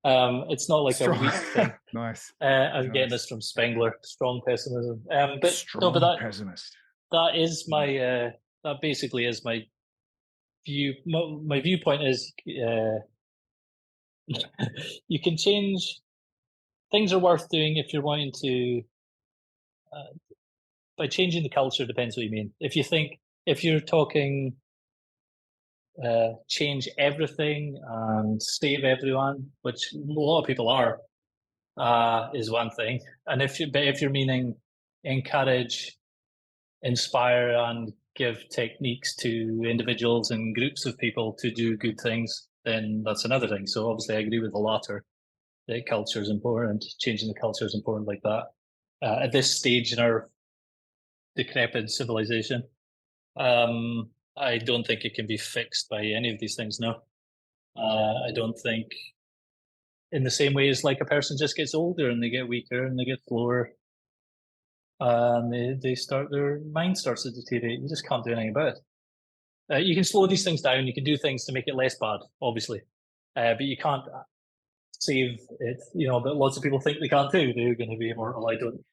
It's not like a weak thing. Nice. I'm getting this from Spengler. Strong pessimism. But Strong no, but pessimist. that is my that basically is my view. My viewpoint is you can change. Things are worth doing if you're wanting to. By changing the culture, depends what you mean. If you're talking change everything and save everyone, which a lot of people are, is one thing. And if you're meaning encourage, inspire, and give techniques to individuals and groups of people to do good things, then that's another thing. So obviously, I agree with the latter. That culture is important. Changing the culture is important, like that. At this stage in our decrepit civilization, I don't think it can be fixed by any of these things. No, I don't think. In the same way as like a person just gets older and they get weaker and they get slower, and their mind starts to deteriorate. You just can't do anything about it. You can slow these things down. You can do things to make it less bad, obviously, but you can't save it. You know, but lots of people think they can't do. They're going to be immortal. I don't.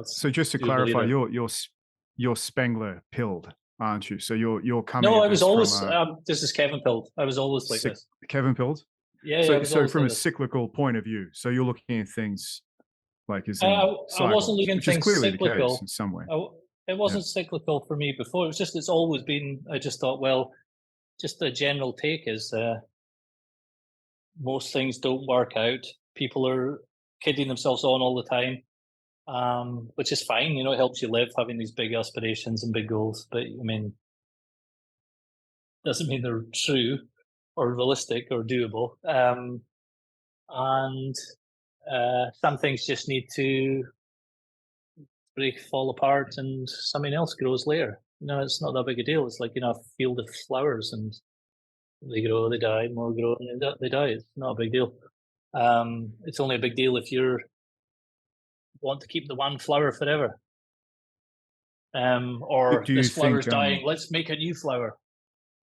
So just to clarify, you're Spengler pilled, aren't you? So you're coming. No, I was always. This is Kevin pilled. I was always like this. Kevin pilled. Yeah. So from a cyclical point of view, so you're looking at things like as in I wasn't looking at things clearly cyclical. The case in some way. It wasn't cyclical for me before. It was just it's always been. I just thought, well, just the general take is most things don't work out. People are kidding themselves on all the time, which is fine. You know, it helps you live having these big aspirations and big goals. But I mean, doesn't mean they're true or realistic or doable. And some things just need to fall apart and something else grows later. You know, it's not that big a deal. It's like, you know, a field of flowers and they grow, they die, more grow, and they die. It's not a big deal. It's only a big deal if you want to keep the one flower forever. or Do you this flower's think, dying, let's make a new flower.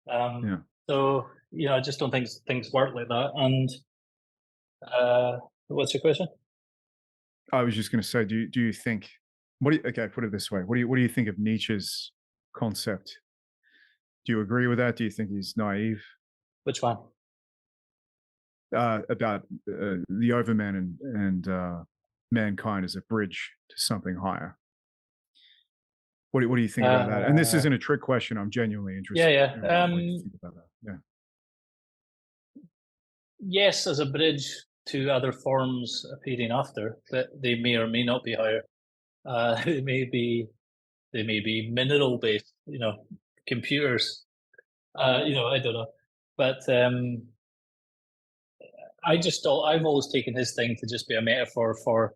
Yeah. So, I just don't think things work like that. And what's your question? I was just going to say, do you think, okay, put it this way. What do you think of Nietzsche's concept? Do you agree with that? Do you think he's naive? Which one? About the overman and mankind as a bridge to something higher. What do you think about that? And this isn't a trick question. I'm genuinely interested. Yeah. What do you think about that? Yeah. Yes, as a bridge to other forms appearing after, that they may or may not be higher. They may be mineral based, computers. I don't know, but I've always taken his thing to just be a metaphor for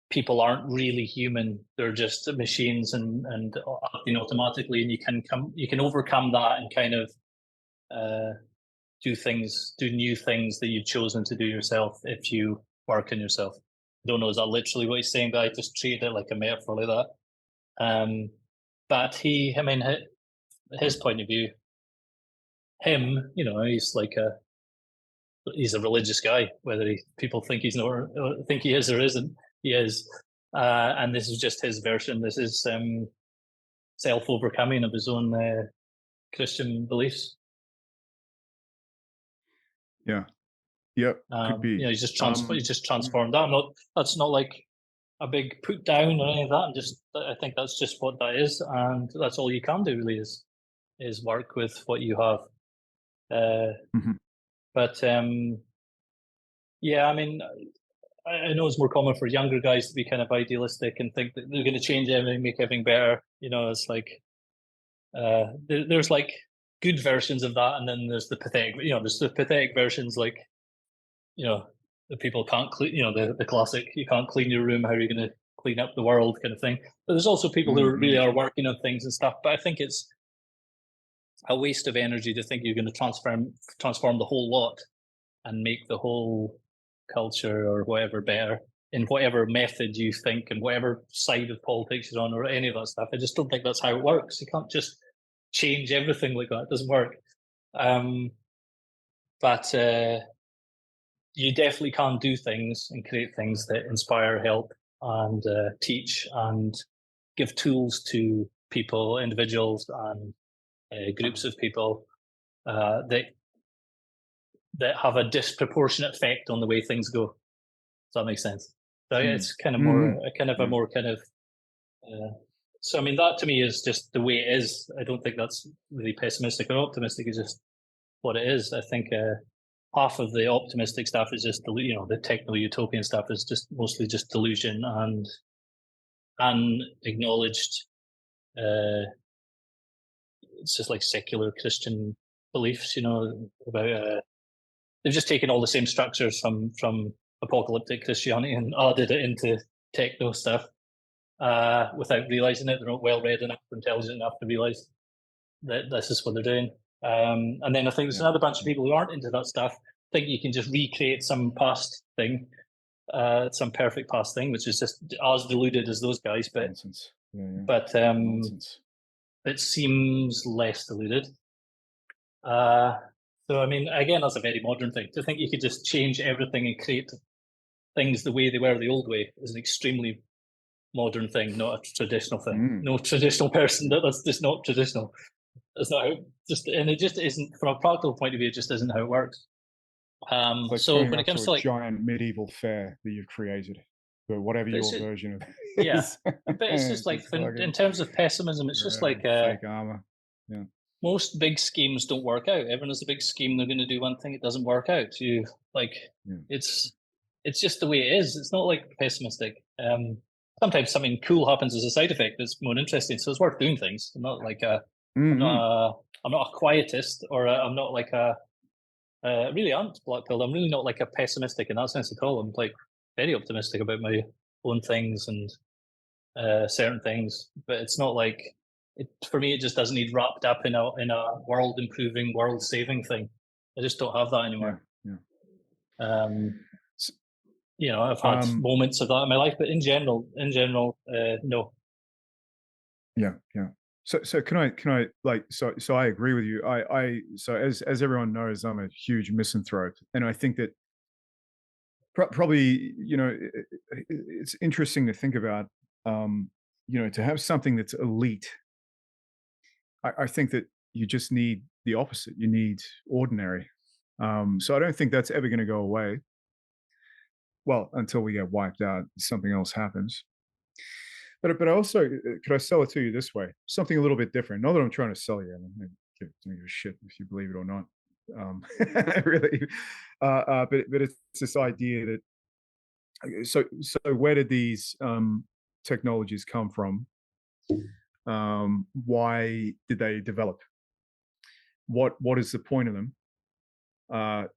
people aren't really human; they're just machines and acting automatically, and you can overcome that and kind of do new things that you've chosen to do yourself if you work on yourself. I don't know, is that literally what he's saying? But I just treated it like a metaphor like that. But his point of view, he's a religious guy, whether people think he's not, or think he is or isn't, he is. And this is just his version. This is self-overcoming of his own Christian beliefs. Yeah. Yep. Could be. He's just transformed that. That's not like a big put down or any of that. I think that's just what that is, and that's all you can do really is work with what you have. But I know it's more common for younger guys to be kind of idealistic and think that they're going to change everything, make everything better. It's like there's like good versions of that, and then there's the pathetic. There's the pathetic versions like, the people can't clean. The classic, you can't clean your room. How are you going to clean up the world, kind of thing? But there's also people who really are working on things and stuff. But I think it's a waste of energy to think you're going to transform the whole lot and make the whole culture or whatever better in whatever method you think and whatever side of politics you're on or any of that stuff. I just don't think that's how it works. You can't just change everything like that. It doesn't work. But you definitely can do things and create things that inspire, help, and teach and give tools to people, individuals, and groups of people that have a disproportionate effect on the way things go. Does that make sense? So it's kind of more, so I mean, that to me is just the way it is. I don't think that's really pessimistic or optimistic. It's just what it is. I think half of the optimistic stuff is just the techno-utopian stuff is just mostly just delusion and unacknowledged. It's just like secular Christian beliefs, about they've just taken all the same structures from apocalyptic Christianity and added it into techno stuff without realizing it. They're not well read enough or intelligent enough to realize that this is what they're doing. And then I think there's another bunch of people who aren't into that stuff, think you can just recreate some past thing, some perfect past thing, which is just as deluded as those guys, but Nonsense. Yeah. but Nonsense. it seems less deluded. So I mean, again, that's a very modern thing. To think you could just change everything and create things the way they were the old way is an extremely modern thing, not a traditional thing. No traditional person, that's just not traditional. That's not how and it just isn't, from a practical point of view, it just isn't how it works. Like so when it comes to like giant medieval fair that you've created, but whatever your version of it is. Yeah, but it's just like in terms of pessimism, it's just like fake armor. Yeah. Most big schemes don't work out. Everyone has a big scheme. They're going to do one thing. It doesn't work out. It's just the way it is. It's not like pessimistic. Sometimes something cool happens as a side effect that's more interesting. So it's worth doing things. I'm not like I'm not a quietist, or I'm not like really aren't black-pilled. I'm really not like a pessimistic in that sense at all. I'm like very optimistic about my own things and certain things, but it's not like for me. It just doesn't need wrapped up in a world improving, world saving thing. I just don't have that anymore. I've had moments of that in my life, but in general, no. Yeah, yeah. So can I like so I agree with you. So as everyone knows, I'm a huge misanthrope, and I think that probably it's interesting to think about. Um, to have something that's elite, I think that you just need the opposite. You need ordinary. So I don't think that's ever going to go away. Well, until we get wiped out, something else happens. But also, could I sell it to you this way? Something a little bit different. Not that I'm trying to sell you. I don't give a shit if you believe it or not. Really, but it's this idea that so where did these technologies come from? Why did they develop? What is the point of them?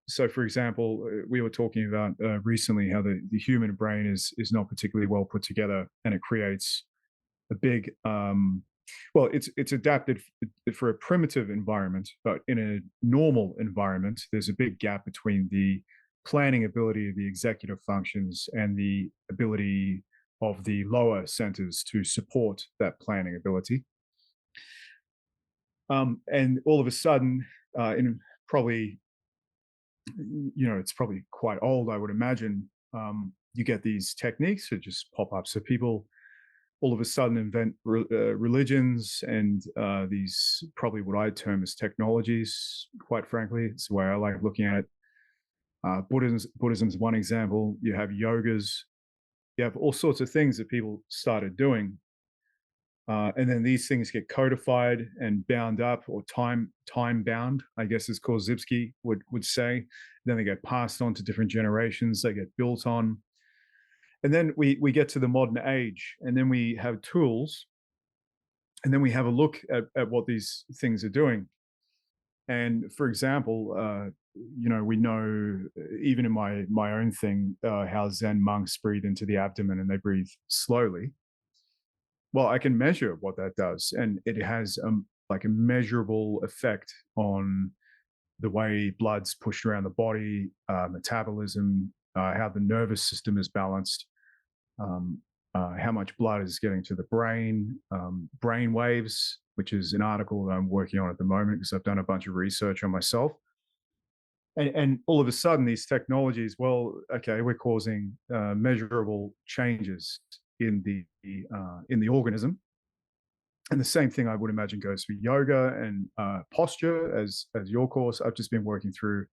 So, for example, we were talking about recently how the human brain is not particularly well put together, and it creates a big well, it's adapted for a primitive environment, but in a normal environment there's a big gap between the planning ability of the executive functions and the ability of the lower centers to support that planning ability. And all of a sudden, in probably, it's probably quite old, I would imagine, you get these techniques that just pop up. So people all of a sudden invent religions and these probably what I term as technologies. Quite frankly, it's the way I like looking at it. Buddhism's one example. You have yogas. You have all sorts of things that people started doing, and then these things get codified and bound up, or time bound, I guess, as Korzybski would say. Then they get passed on to different generations. They get built on, and then we get to the modern age, and then we have tools, and then we have a look at what these things are doing. And for example, we know even in my own thing how Zen monks breathe into the abdomen and they breathe slowly. Well, I can measure what that does, and it has like a measurable effect on the way blood's pushed around the body, metabolism, how the nervous system is balanced, how much blood is getting to the brain, brain waves, which is an article that I'm working on at the moment because I've done a bunch of research on myself. And all of a sudden, these technologies, well, okay, we're causing measurable changes in the organism. And the same thing I would imagine goes for yoga and posture, as your course. I've just been working through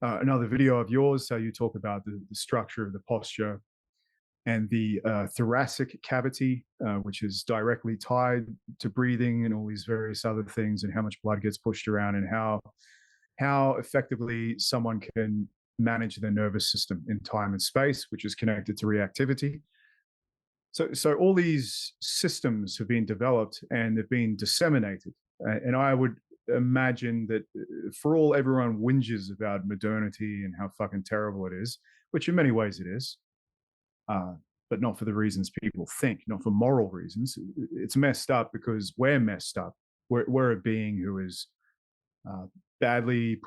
another video of yours, how you talk about the structure of the posture and the thoracic cavity, which is directly tied to breathing and all these various other things, and how much blood gets pushed around, and how effectively someone can manage their nervous system in time and space, which is connected to reactivity. So all these systems have been developed and they've been disseminated. And I would imagine that for all everyone whinges about modernity and how fucking terrible it is, which in many ways it is, but not for the reasons people think, not for moral reasons. It's messed up because we're messed up. We're a being who is badly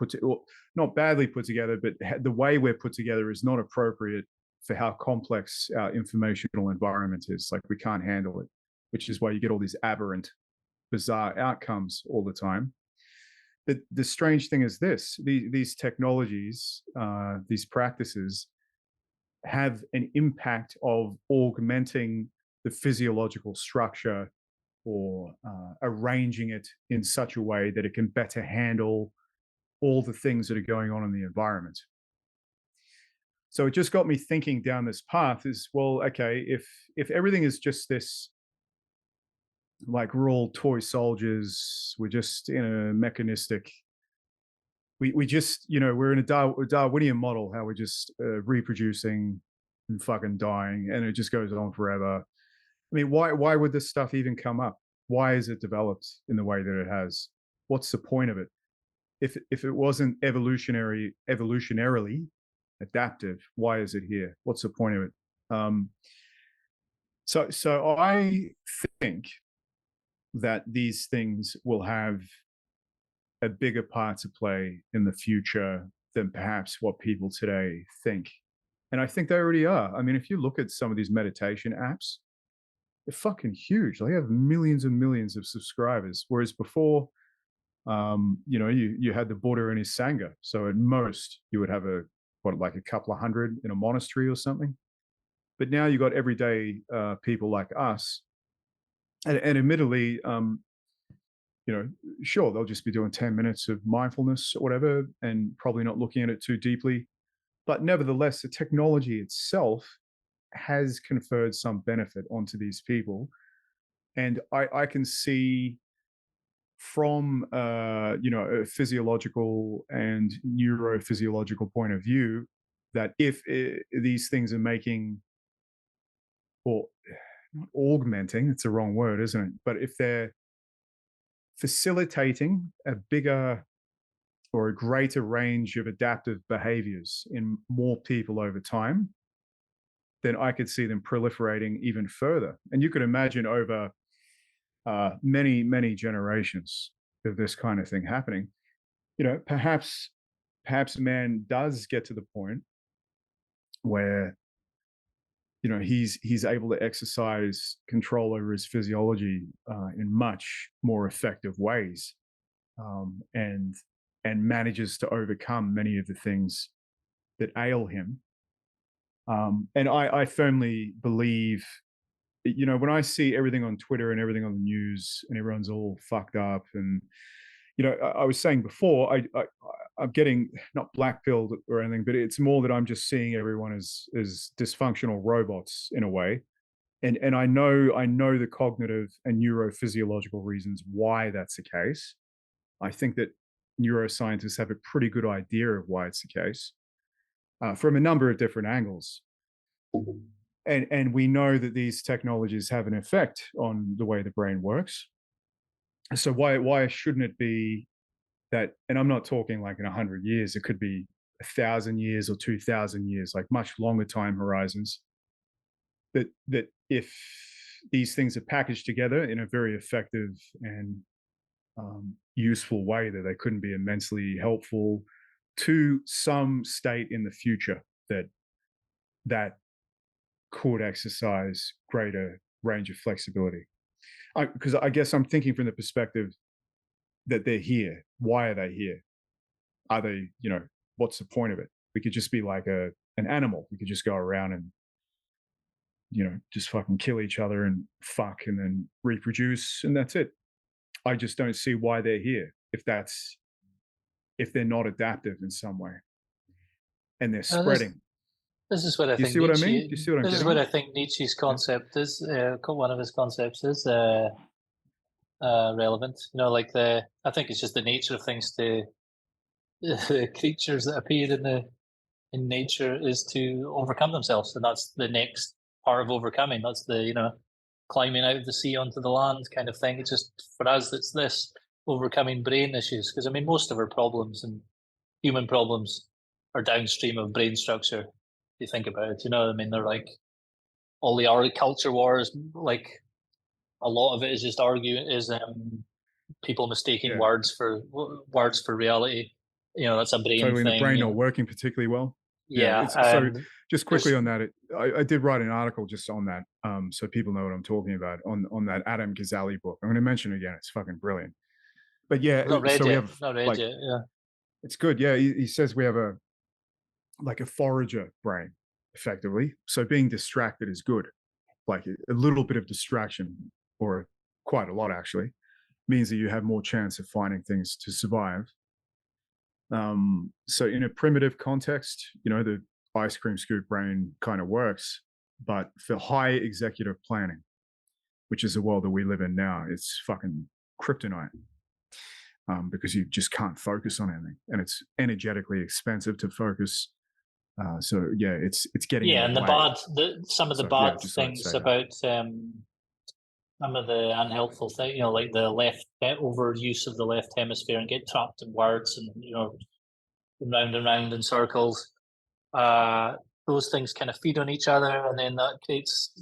not badly put together, but the way we're put together is not appropriate for how complex our informational environment is. Like, we can't handle it, which is why you get all these aberrant, bizarre outcomes all the time. The strange thing is this: these technologies, these practices, have an impact of augmenting the physiological structure, or arranging it in such a way that it can better handle all the things that are going on in the environment. So it just got me thinking down this path is, well, okay, if everything is just this, like we're all toy soldiers, we're just in a mechanistic, we just, we're in a Darwinian model, how we're just reproducing and fucking dying, and it just goes on forever. I mean, why would this stuff even come up? Why is it developed in the way that it has? What's the point of it? If it wasn't evolutionarily adaptive, why is it here? What's the point of it? So I think that these things will have a bigger part to play in the future than perhaps what people today think. And I think they already are. I mean, if you look at some of these meditation apps, they're fucking huge. They have millions and millions of subscribers. Whereas before, you know, you had the Buddha and his Sangha. So at most you would have like a couple of hundred in a monastery or something. But now you got everyday people like us. And admittedly, you know, sure, they'll just be doing 10 minutes of mindfulness or whatever, and probably not looking at it too deeply. But nevertheless, the technology itself has conferred some benefit onto these people. And I can see from you know, a physiological and neurophysiological point of view that if these things are making, or not augmenting, it's the wrong word, isn't it? But if they're facilitating a bigger or a greater range of adaptive behaviors in more people over time, then I could see them proliferating even further. And you could imagine over many, many generations of this kind of thing happening. You know, perhaps man does get to the point where, you know, he's able to exercise control over his physiology in much more effective ways, and manages to overcome many of the things that ail him. And I firmly believe, you know, when I see everything on Twitter and everything on the news and everyone's all fucked up, and, you know, I was saying before, I'm getting not blackpilled or anything, but it's more that I'm just seeing everyone as dysfunctional robots in a way. And I know the cognitive and neurophysiological reasons why that's the case. I think that neuroscientists have a pretty good idea of why it's the case, from a number of different angles. And we know that these technologies have an effect on the way the brain works. So why shouldn't it be that? And I'm not talking like in 100 years. It could be 1,000 years or 2,000 years, like much longer time horizons. That if these things are packaged together in a very effective and useful way, that they couldn't be immensely helpful to some state in the future that could exercise greater range of flexibility. Because I guess I'm thinking from the perspective that they're here. Why are they here? Are they, you know, what's the point of it? We could just be like an animal. We could just go around and, you know, just fucking kill each other and fuck and then reproduce, and that's it. I just don't see why they're here if they're not adaptive in some way and they're spreading. This is what I Do you think see what I Nietzsche. mean? Do you see what I'm This is getting what at? I think Nietzsche's concept is. One of his concepts is relevant. You know, like I think it's just the nature of things to the creatures that appear in nature is to overcome themselves, and that's the next part of overcoming. That's the, you know, climbing out of the sea onto the land kind of thing. It's just, for us, it's this overcoming brain issues, because I mean most of our problems and human problems are downstream of brain structure. If you think about it, you know, I mean, they're like all the culture wars, like a lot of it is just people mistaking Yeah, words for reality. You know, that's a brain totally. And the thing. brain You not know? working particularly well. Yeah, Yeah, it's so. Just quickly there's on that, I did write an article just on that, so people know what I'm talking about, on that Adam Ghazali book. I'm going to mention it again. It's fucking brilliant. But yeah, not read so we yet. have Not read like, yet. Yeah. it's good. Yeah, he says we have a forager brain, effectively. So being distracted is good. Like a little bit of distraction, or quite a lot actually, means that you have more chance of finding things to survive. So in a primitive context, you know, the ice cream scoop brain kind of works, but for high executive planning, which is the world that we live in now, it's fucking kryptonite, because you just can't focus on anything, and it's energetically expensive to focus. So yeah, it's getting in Yeah, and the way. some of the So yeah, bad just thought I'd things say that. about some of the unhelpful thing, you know, like the overuse of the left hemisphere and get trapped in words and, you know, round and round in circles. Those things kind of feed on each other, and then that creates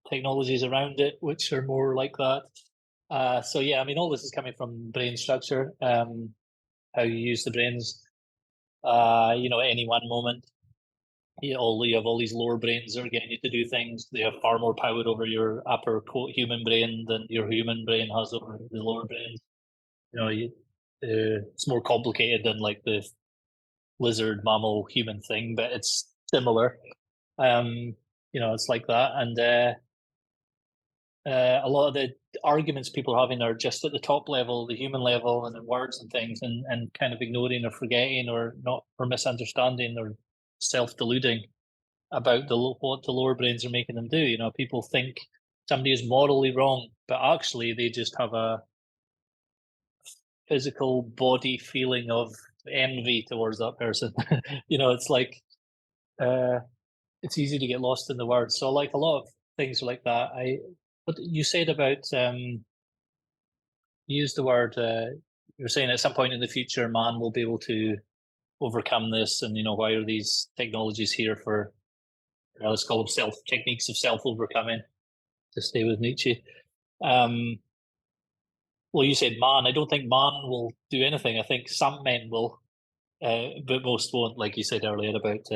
technologies around it which are more like that. So yeah, I mean, all this is coming from brain structure, how you use the brains, you know, at any one moment. you have all these lower brains that are getting you to do things. They have far more power over your upper quote human brain than your human brain has over the lower brain. It's more complicated than like the lizard mammal human thing, but it's similar. It's like that. And a lot of the arguments people are having are just at the top level, the human level, and in words and things, and kind of ignoring or forgetting or not, or misunderstanding or self-deluding about what the lower brains are making them do. People think somebody is morally wrong, but actually they just have a physical body feeling of envy towards that person. It's like it's easy to get lost in the words. So like a lot of things like that. What you said about you used the word you're saying at some point in the future man will be able to overcome this, and why are these technologies here for let's call them techniques of self-overcoming, to stay with Nietzsche. Well, you said man. I don't think man will do anything. I think some men will, but most won't. Like you said earlier about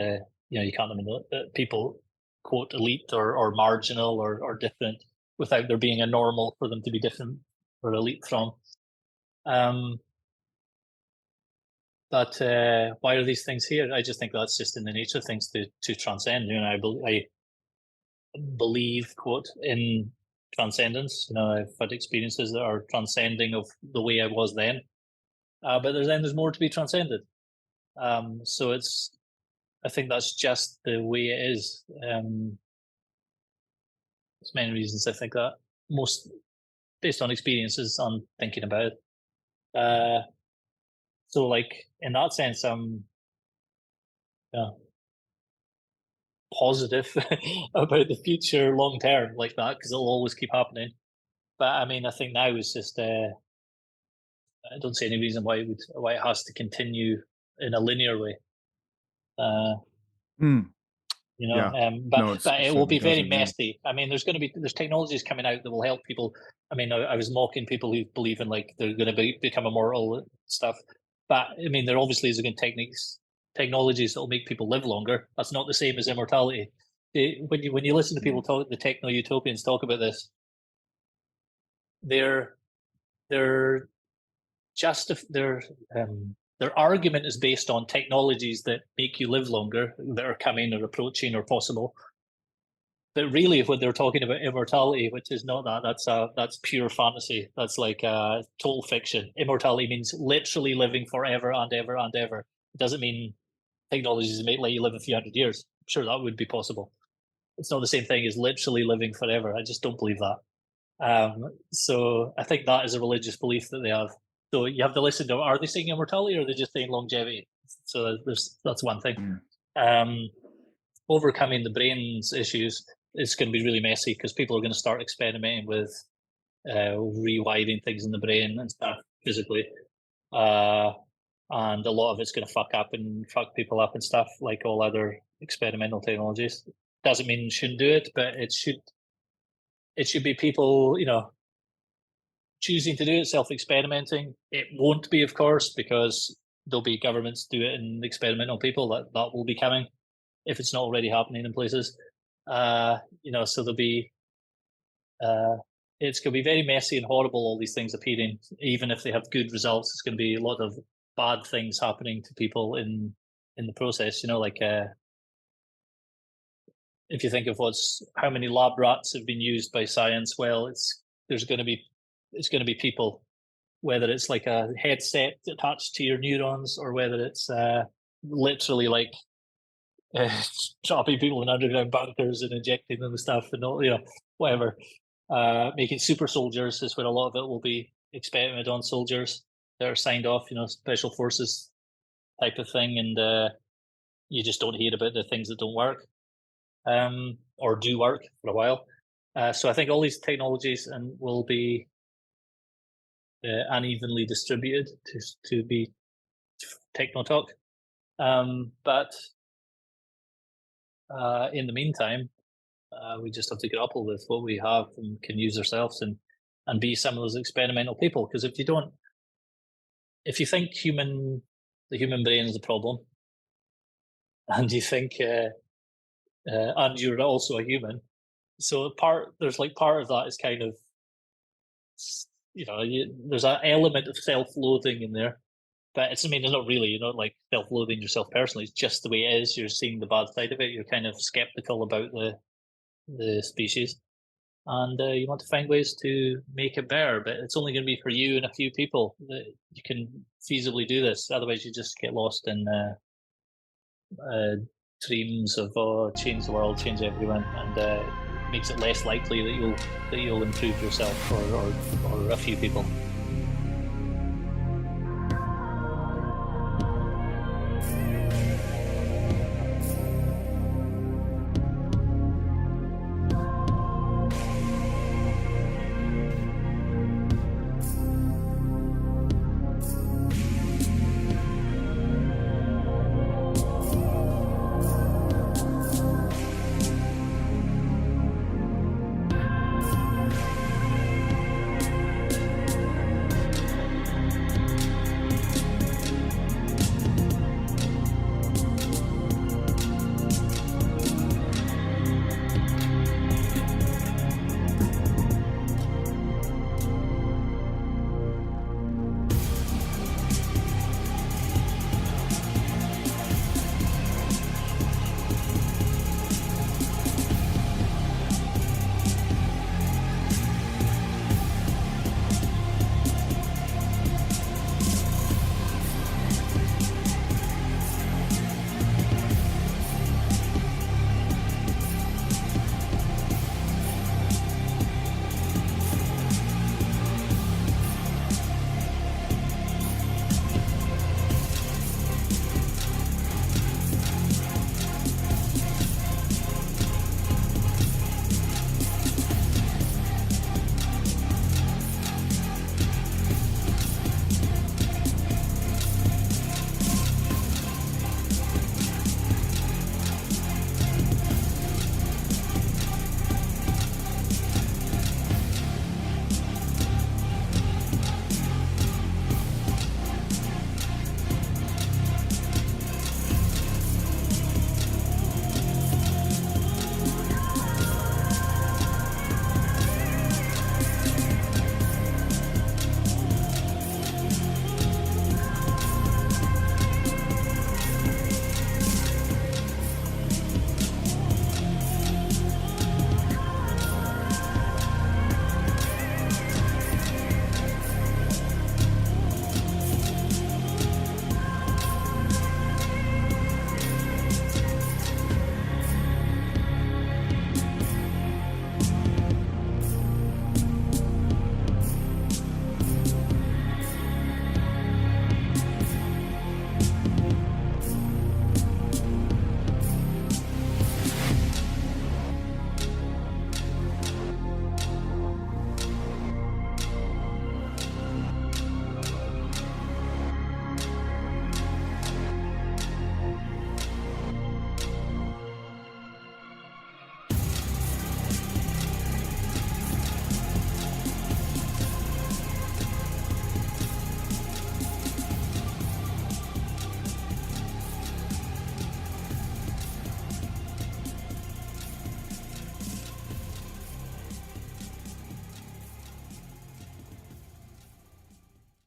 you can't people quote elite or marginal or different without there being a normal for them to be different or elite from. But why are these things here? I just think that's just in the nature of things to transcend. I believe, quote, in transcendence. I've had experiences that are transcending of the way I was then. But there's more to be transcended. So I think that's just the way it is. There's many reasons I think that, most based on experiences on thinking about it. So like in that sense, I'm positive about the future long term like that, because it'll always keep happening. But I mean, I think now is just I don't see any reason why it has to continue in a linear way. But it will be very messy. I mean, there's technologies coming out that will help people. I mean, I was mocking people who believe in like they're going to become immortal and stuff. But I mean, there obviously is technologies that will make people live longer. That's not the same as immortality. When you listen to people talk, the techno utopians talk about this, their argument is based on technologies that make you live longer, that are coming or approaching or possible. But really, when they're talking about immortality, which is not that's pure fantasy. That's like total fiction. Immortality means literally living forever and ever and ever. It doesn't mean technologies that let you live a few hundred years. I'm sure that would be possible. It's not the same thing as literally living forever. I just don't believe that. So I think that is a religious belief that they have. So you have to listen to, are they saying immortality or are they just saying longevity? So that's one thing. Overcoming the brain's issues is going to be really messy, because people are going to start experimenting with rewiring things in the brain and stuff physically. And a lot of it's going to fuck people up and stuff, like all other experimental technologies. Doesn't mean you shouldn't do it, but it should be people, choosing to do it, self-experimenting. It won't be, of course, because there'll be governments do it and experiment on people. That will be coming, if it's not already happening in places. So there'll be it's going to be very messy and horrible, all these things appearing. Even if they have good results, it's going to be a lot of bad things happening to people in the process. If you think of how many lab rats have been used by science, well, it's going to be people, whether it's like a headset attached to your neurons, or whether it's literally like trapping people in underground bunkers and injecting them with stuff and all, whatever. Making super soldiers is where a lot of it will be experimented on, soldiers that are signed off, special forces type of thing, and you just don't hear about the things that don't work, or do work for a while. So I think all these technologies will be unevenly distributed to be techno talk, but in the meantime, we just have to grapple with what we have and can use ourselves, and be some of those experimental people. Because if you think the human brain is a problem, and you think and you're also a human. So there's like part of that is kind of, there's an element of self-loathing in there, but it's not really, you're not like self-loathing yourself personally. It's just the way it is. You're seeing the bad side of it. You're kind of skeptical about the species, and you want to find ways to make it better. But it's only going to be for you and a few people that you can feasibly do this. Otherwise, you just get lost in dreams of change the world, change everyone, and makes it less likely that you'll improve yourself or a few people.